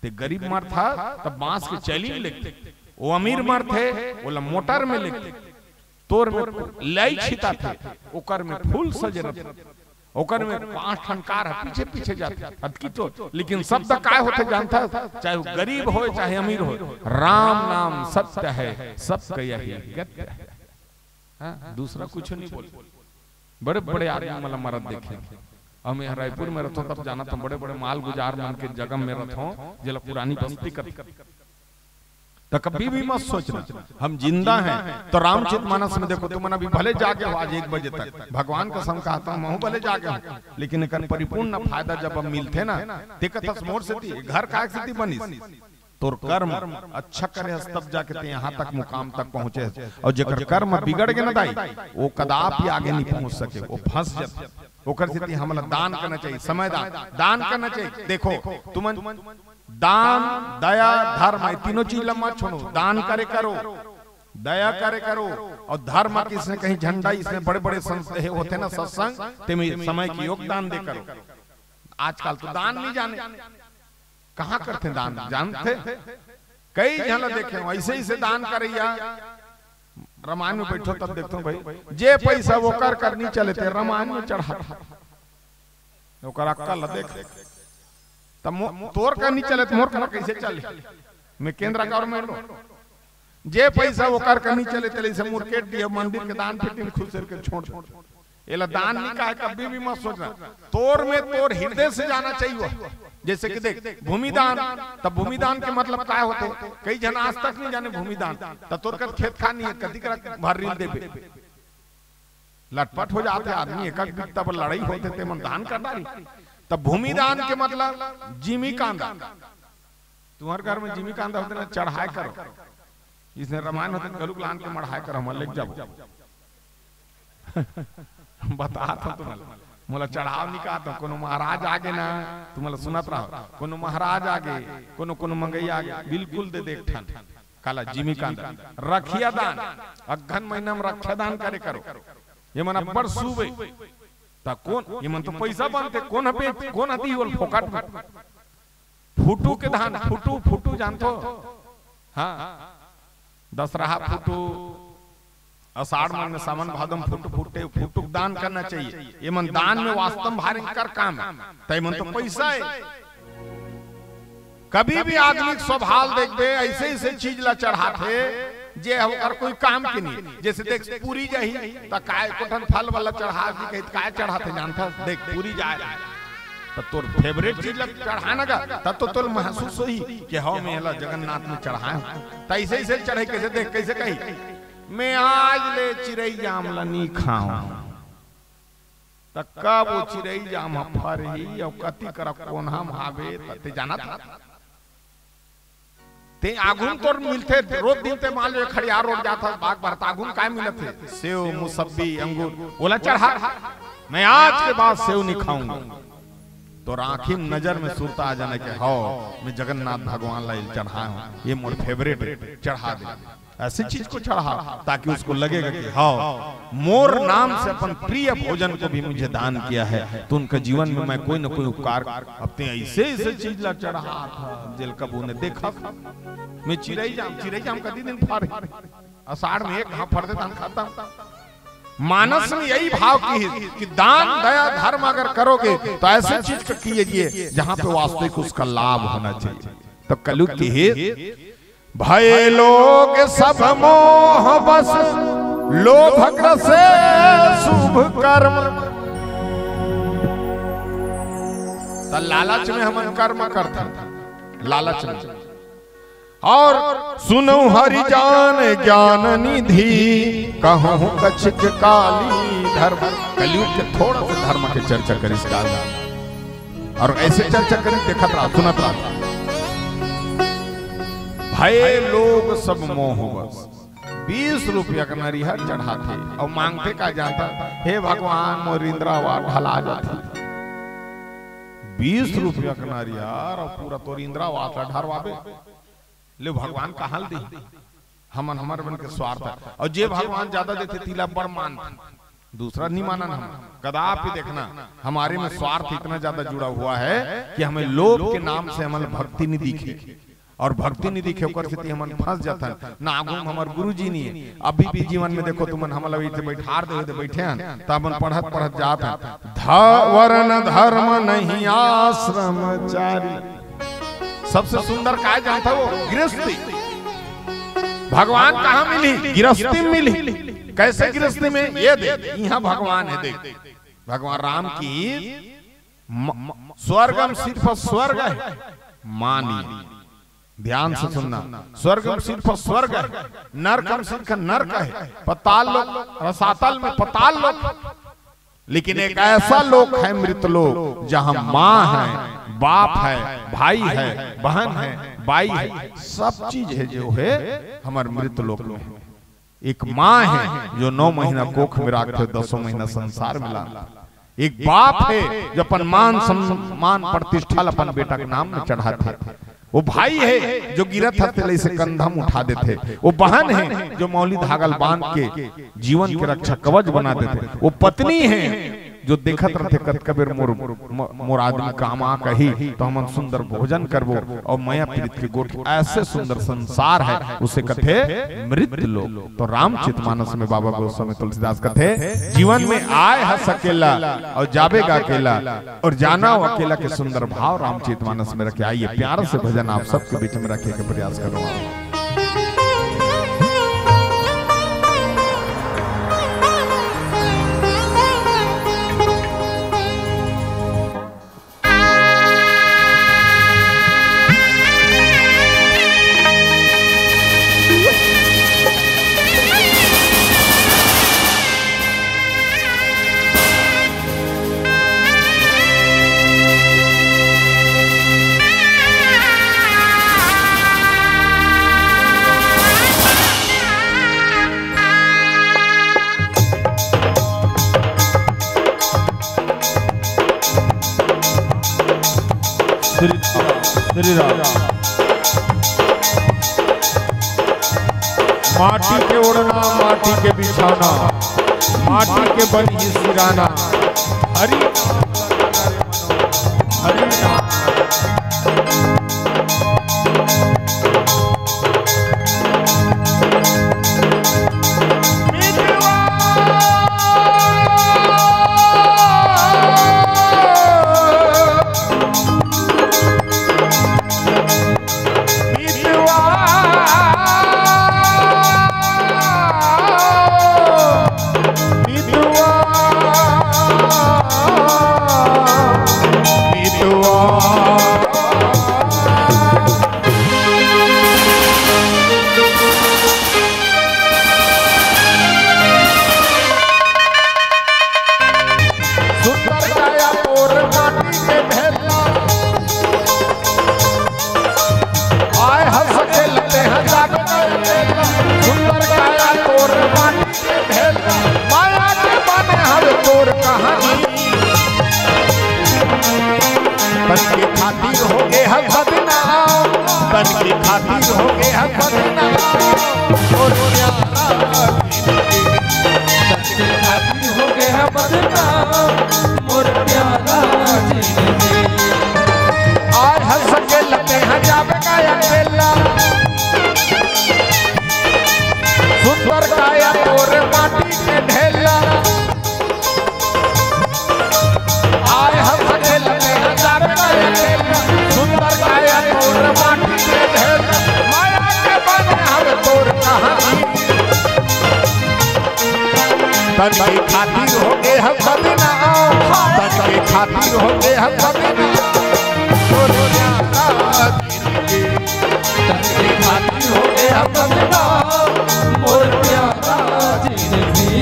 ते गरीब मर्द था तब बांस के चैली में लेते, वो अमीर मर्द थे वो मोटर में लेते, तोर में लाई छिता थे, ओकर में फूल सजे रहते, ओकर में 5 ठन कार पीछे पीछे जाते अदकी तो, लेकिन शब्द काय होते जानता, चाहे वो गरीब हो चाहे अमीर हो, राम नाम सत्य है, सबका यही गत्य है, दूसरा कुछ नहीं बोल। बड़े बड़े आदमी मतलब मरद देखे, हम यहाँ रायपुर में रहता तब जाना था, बड़े बड़े माल गुजार मन के जगह में रहता जला पुरानी बस्ती कर, तो कभी भी मत सोचना हम जिंदा हैं। तो रामचरित मानस में देखो तुम अभी भले जागे हो आज 1 बजे तक, भगवान कसम कहता हूँ मैं भले जागे हो, लेकिन एक परिपूर्ण फायदा जब हम मिलते ना देखत मोर से घर का स्थिति बनी, तोर कर्म अच्छा करे तब जाके यहाँ तक मुकाम तक पहुंचे, और जेकर कर्म बिगड़ गए ना दाई वो कदापि आगे नहीं पहुंच सके, वो फंस जाते। ओकर स्थिति हमला दान करना चाहिए, समय दान करना चाहिए। देखो तुम दान दया धर्म तीनों चीज लम्बा छोड़ो, दान करे करो, दया करे करो, और धर्म की इसने कहीं झंडा इसमें बड़े बड़े होते ना सत्संग ते समय की योगदान दे करो। आजकल तो दान नहीं जाने कहाँ करते दान, जानते कई जन देखे ऐसे ही से दान करैया। रामायण में बैठो तब देखते भाई जे पैसा वो कर नहीं चले थे, रामायण में चढ़ा अक्कल देख तब तोर का नहीं चले मोर का कैसे चले। मैं केंद्र गवर्नमेंट जे पैसा वो कर नहीं चले थे, मुर्केट दिया मंदिर के दान पेटी में खुश के छोड़ एला दान नहीं कहा, कभी भी मत सोचना। तोर में तोर हृदय से जाना चाहिए। जैसे कि देख भूमिदान, तब भूमिदान के मतलब क्या होते, कई जन आज तक नहीं जाने भूमिदान, तब तोर कर खेत खानी है कदी कर भर रील देबे, लटपट हो जाते आदमी, एक एक तब लड़ाई होते थे मन दान कर डाली। तब भूमिदान के मतलब जिमी कांदा, तुम्हारे घर में जिमी कांदा होते ना चढ़ाए करो, इसने रामायण होते गलुक लान के मढ़ाए करो, हम लेके जाओ बता था तुम्हारा मोला चढ़ाव नहीं कहा था। कोनो महाराज आगे ना तुम्हारा सुनत रहो, कोनो महाराज आगे कोनो कोनो मंगई आगे बिल्कुल दे देख ठन काला जिमी कांदा। रखिया दान अगहन महीना में रखिया दान करे करो, ये मन अब्बर सूबे ता कौन ये मन तो पैसा बनते कौन हपे कौन आती होल फोकट में फुटू के धान, फुटू फुटू जानतो, हाँ दशहरा फुटू, आषाढ़ में सावन भादम फुट फुटे फुटुक दान करना चाहिए। ये मन दान में वास्तव भारी कर काम है, तय मन तो पैसा है। कभी भी आदमी स्वभाव देख दे ऐसे ऐसे चीज ला चढ़ाते जे और कोई काम के नहीं। जैसे देख पूरी जाही तो काय कोठन फल वाला चढ़ा दी कहीं काय चढ़ाते जानता, देख पूरी जाए तो तोर फेवरेट चीज ला चढ़ाना का तब तो तोर महसूस होई कि हाँ मैं हला जगन्नाथ में चढ़ाए, तो ऐसे ऐसे चढ़े कैसे देख कैसे कही मैं आज ले चिरई जाम ला नहीं खाऊं, तब कब वो चिरई जाम फरही और कति कर कोन हम हावे तते जाना था। ते आगुन तोर मिलते रोज दिन ते मान लो खड़ियार रोड जाता बाग भरता आगुन काय मिलते सेव मुसब्बी अंगूर, बोला चढ़ा मैं आज के बाद सेव नहीं खाऊंगा। तो आंखी नजर में सुरता आ जाने के हाओ मैं जगन्नाथ भगवान ला चढ़ा हूं, ये मोर फेवरेट, चढ़ा दे। ऐसी चीज को चढ़ा ताकि उसको लगेगा कि हाँ मोर नाम से अपन प्रिय भोजन को भी मुझे दान किया है, तो उनका जीवन में मैं कोई न कोई उपकार अपने ऐसे ऐसे चीज ला चढ़ा था। जेल कबू ने देखा मैं चिड़ई जाम कदी दिन फाड़ अषाढ़ में एक हाँ फड़ देता खाता। मानस में यही भाव की कि दान दया धर्म अगर करोगे तो ऐसे चीज को कीजिए जहां पे वास्तविक उसका लाभ होना चाहिए। तो कलयुग की हित भय लोग सब मोह बस लोभ से शुभ कर्म, तो लालच में हम कर्म करते लालच में। और सुनो हरि जान ज्ञान निधि कहूं कछ के काली धर्म। कलयुग के थोड़ा सा धर्म के चर्चा करी इस काल और ऐसे चर्चा करी देखत रहा सुनत रहा। भय लोग सब मोह बस 20 रुपया का नरिहर चढ़ाते और मांगते का जाता हे भगवान मोर इंद्रावा ढला जाता। 20 रुपया का नरिहर और पूरा तोर इंद्रावा ढरवाबे ले भगवान कहाँ दी हमन हमारे मन के स्वार्थ। और जे भगवान ज्यादा देते तिला बड़ मान दूसरा नहीं माना हम कदापि देखना हमारे में स्वार्थ इतना ज्यादा जुड़ा हुआ है कि हमें लोभ के नाम से हमारे भक्ति नहीं दिखे और भक्ति नहीं दिखे ओकर से हम फंस जाता ना आगू हमार गुरुजी नहीं अभी भी जीवन में देखो तुमन हमला बैठार दे बैठे हैं तब पढ़त पढ़त जात हैं वर्ण धर्म नहीं आश्रमचारी। सबसे सुंदर काय जानता वो गृहस्थी भगवान कहाँ मिली गृहस्थी मिली। कैसे गृहस्थी में ये देख यहाँ भगवान है देख भगवान राम की स्वर्गम सिर्फ स्वर्ग है मानी ध्यान से सुनना स्वर्गम सिर्फ स्वर्ग है नरकम सिर्फ नरक है पताल लोक रसातल में पताल लोक लेकिन एक ऐसा लोक है मृत लोक जहां माँ है बाप है भाई है बहन है बाई है सब चीज है जो है हमारे मृत लोक में। एक माँ है जो 9 महीना कोख में रखते 10 महीना संसार में ला। एक बाप है जो अपन मान सम्मान प्रतिष्ठा अपन बेटा के नाम में चढ़ाते। वो भाई है जो गिरत हथेली से कंधम उठा देते। वो बहन है जो मौली धागल बांध के जीवन के रक्षा कवच बना देते। वो पत्नी है जो देखत रहते कत कबीर मोर आदमी कामा कही तो हम सुंदर भोजन करबो और माया प्रीत के गोठ ऐसे सुंदर संसार है उसे कथे मृत लोक। तो रामचरितमानस में बाबा गोस्वामी तुलसीदास कथे जीवन में आए है सकेला और जावेगा अकेला और जाना हो अकेला के सुंदर भाव रामचरितमानस में रखे। आइए प्यार से भजन आप सबके बीच में रखे के प्रयास करो। माटी के ओढ़ना माटी के बिछाना माटी के बनी सिराना हरि हरि Oh तन के खातिर हो गए हम बदनाम, तन के खातिर हो गए हम बदनाम और प्यारा तन के खातिर हो गए हम बदनाम और प्यारा जिंदगी। आज हंस के लगते हैं जावे काया केला, सुंदर काया और माटी के ढेला। आज हंस के लगते हैं जावे काया केला, सुंदर काया और माटी के ढेला। माया के बने हम तोर कहानी, तन के खातिर हो गए हम बदनाम, तन के खातिर हो गए हम बदनाम और प्यारा जिंदगी। तन के खातिर हो गए हम बदनाम और प्यारा जिंदगी।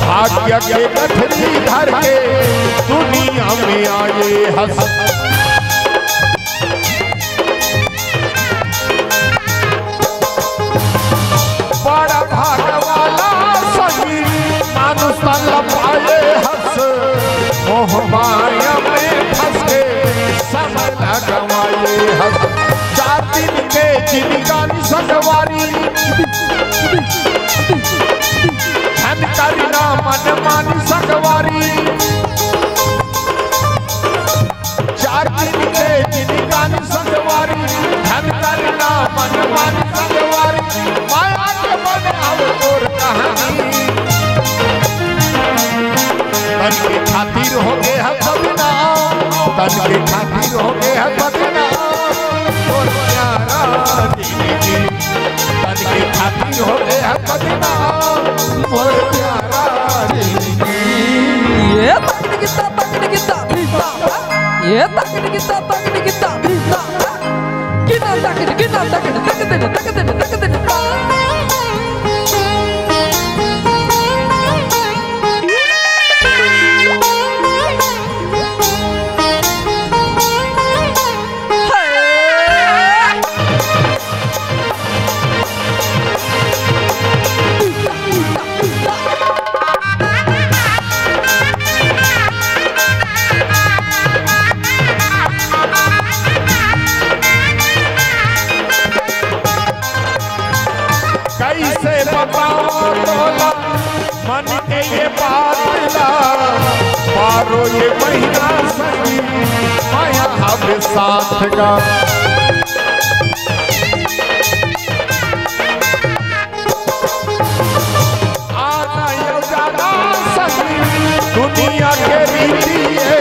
भाग्य के गठरी धर के दुनिया में आए हंस। बड़ा भाग वाला सही मानुष पाए हंस, मोह माया में फंस के समय लगवाए हंस। 4 दिन के जिंदगानी सगवारी करना मन मानी सगवारी। 4 दिन के जिंदगानी सगवारी, धन करना मन मानी सगवारी। माया के बने अब तोर कहानी, तन के खातिर हो गए हम बदनाम, तन के खातिर हो गए हम बदनाम और प्यारा जिंदगी। तन के खातिर हो गए हम बदनाम और प्यारा जिंदगी। ये तकड़ किता ये तकड़ किता किना तकड़ तक दिन कैसे बताओ तोला मन के ये बात ला, मारो ये महीना सही माया हम साथ का। आना ये जाना सही दुनिया के रीति है,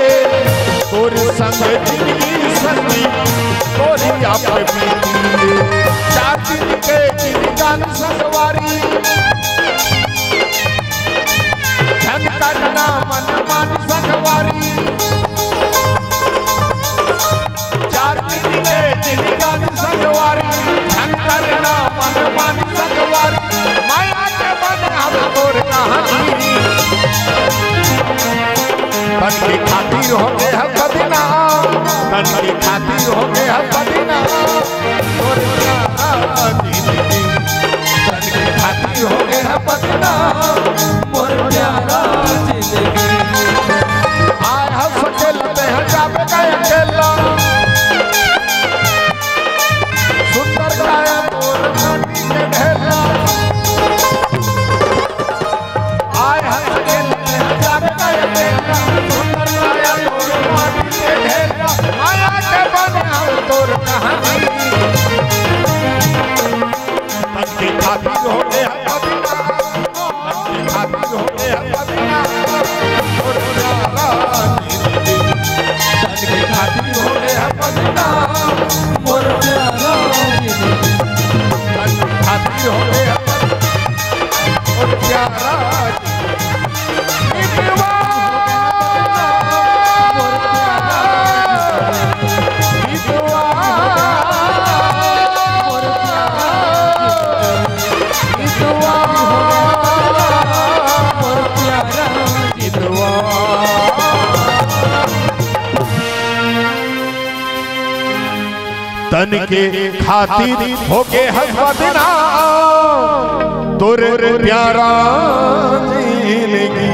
तोर संग जिंदगी सही तोरी आप बीती है। 4 दिन के जिंदगानी सगवारी, धन करना मन मानी सगवारी। 4 दिन के जिंदगानी सगवारी, धन करना मन मानी सगवारी। माया के बने हम तोर कहानी, तन के खातिर हो गए हम बदनाम, तन के खातिर हो गए हम बदनाम और प्यारा जिंदगी। तन के खातिर हो गए हम बदनाम और प्यारा जिंदगी। आए हंस के लगते हैं जावे गए अकेला, सुंदर गाया और माटी के ढेला। आए हंस के लगते हैं जावे गए अकेला, सुंदर गाया और माटी के ढेला। माया के बने हम तोर कहानी, तन के खातिर हो गए हम बदनाम, तन के खातिर हो गए हम बदनाम और प्यारा जिंदगी। तन के खातिर हो गए हम बदनाम और प्यारा जिंदगी। तन के खातिर हो गए हम तन के खातिर होके हंसवा देना तोरे प्यारा जिंदगी।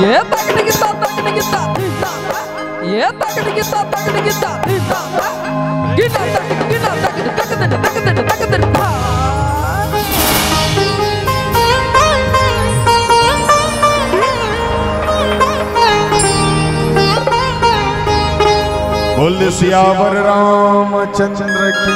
ये तकड़ गिता ये तकड़ गिता गिना तक बोल सियावर रामचंद्र की।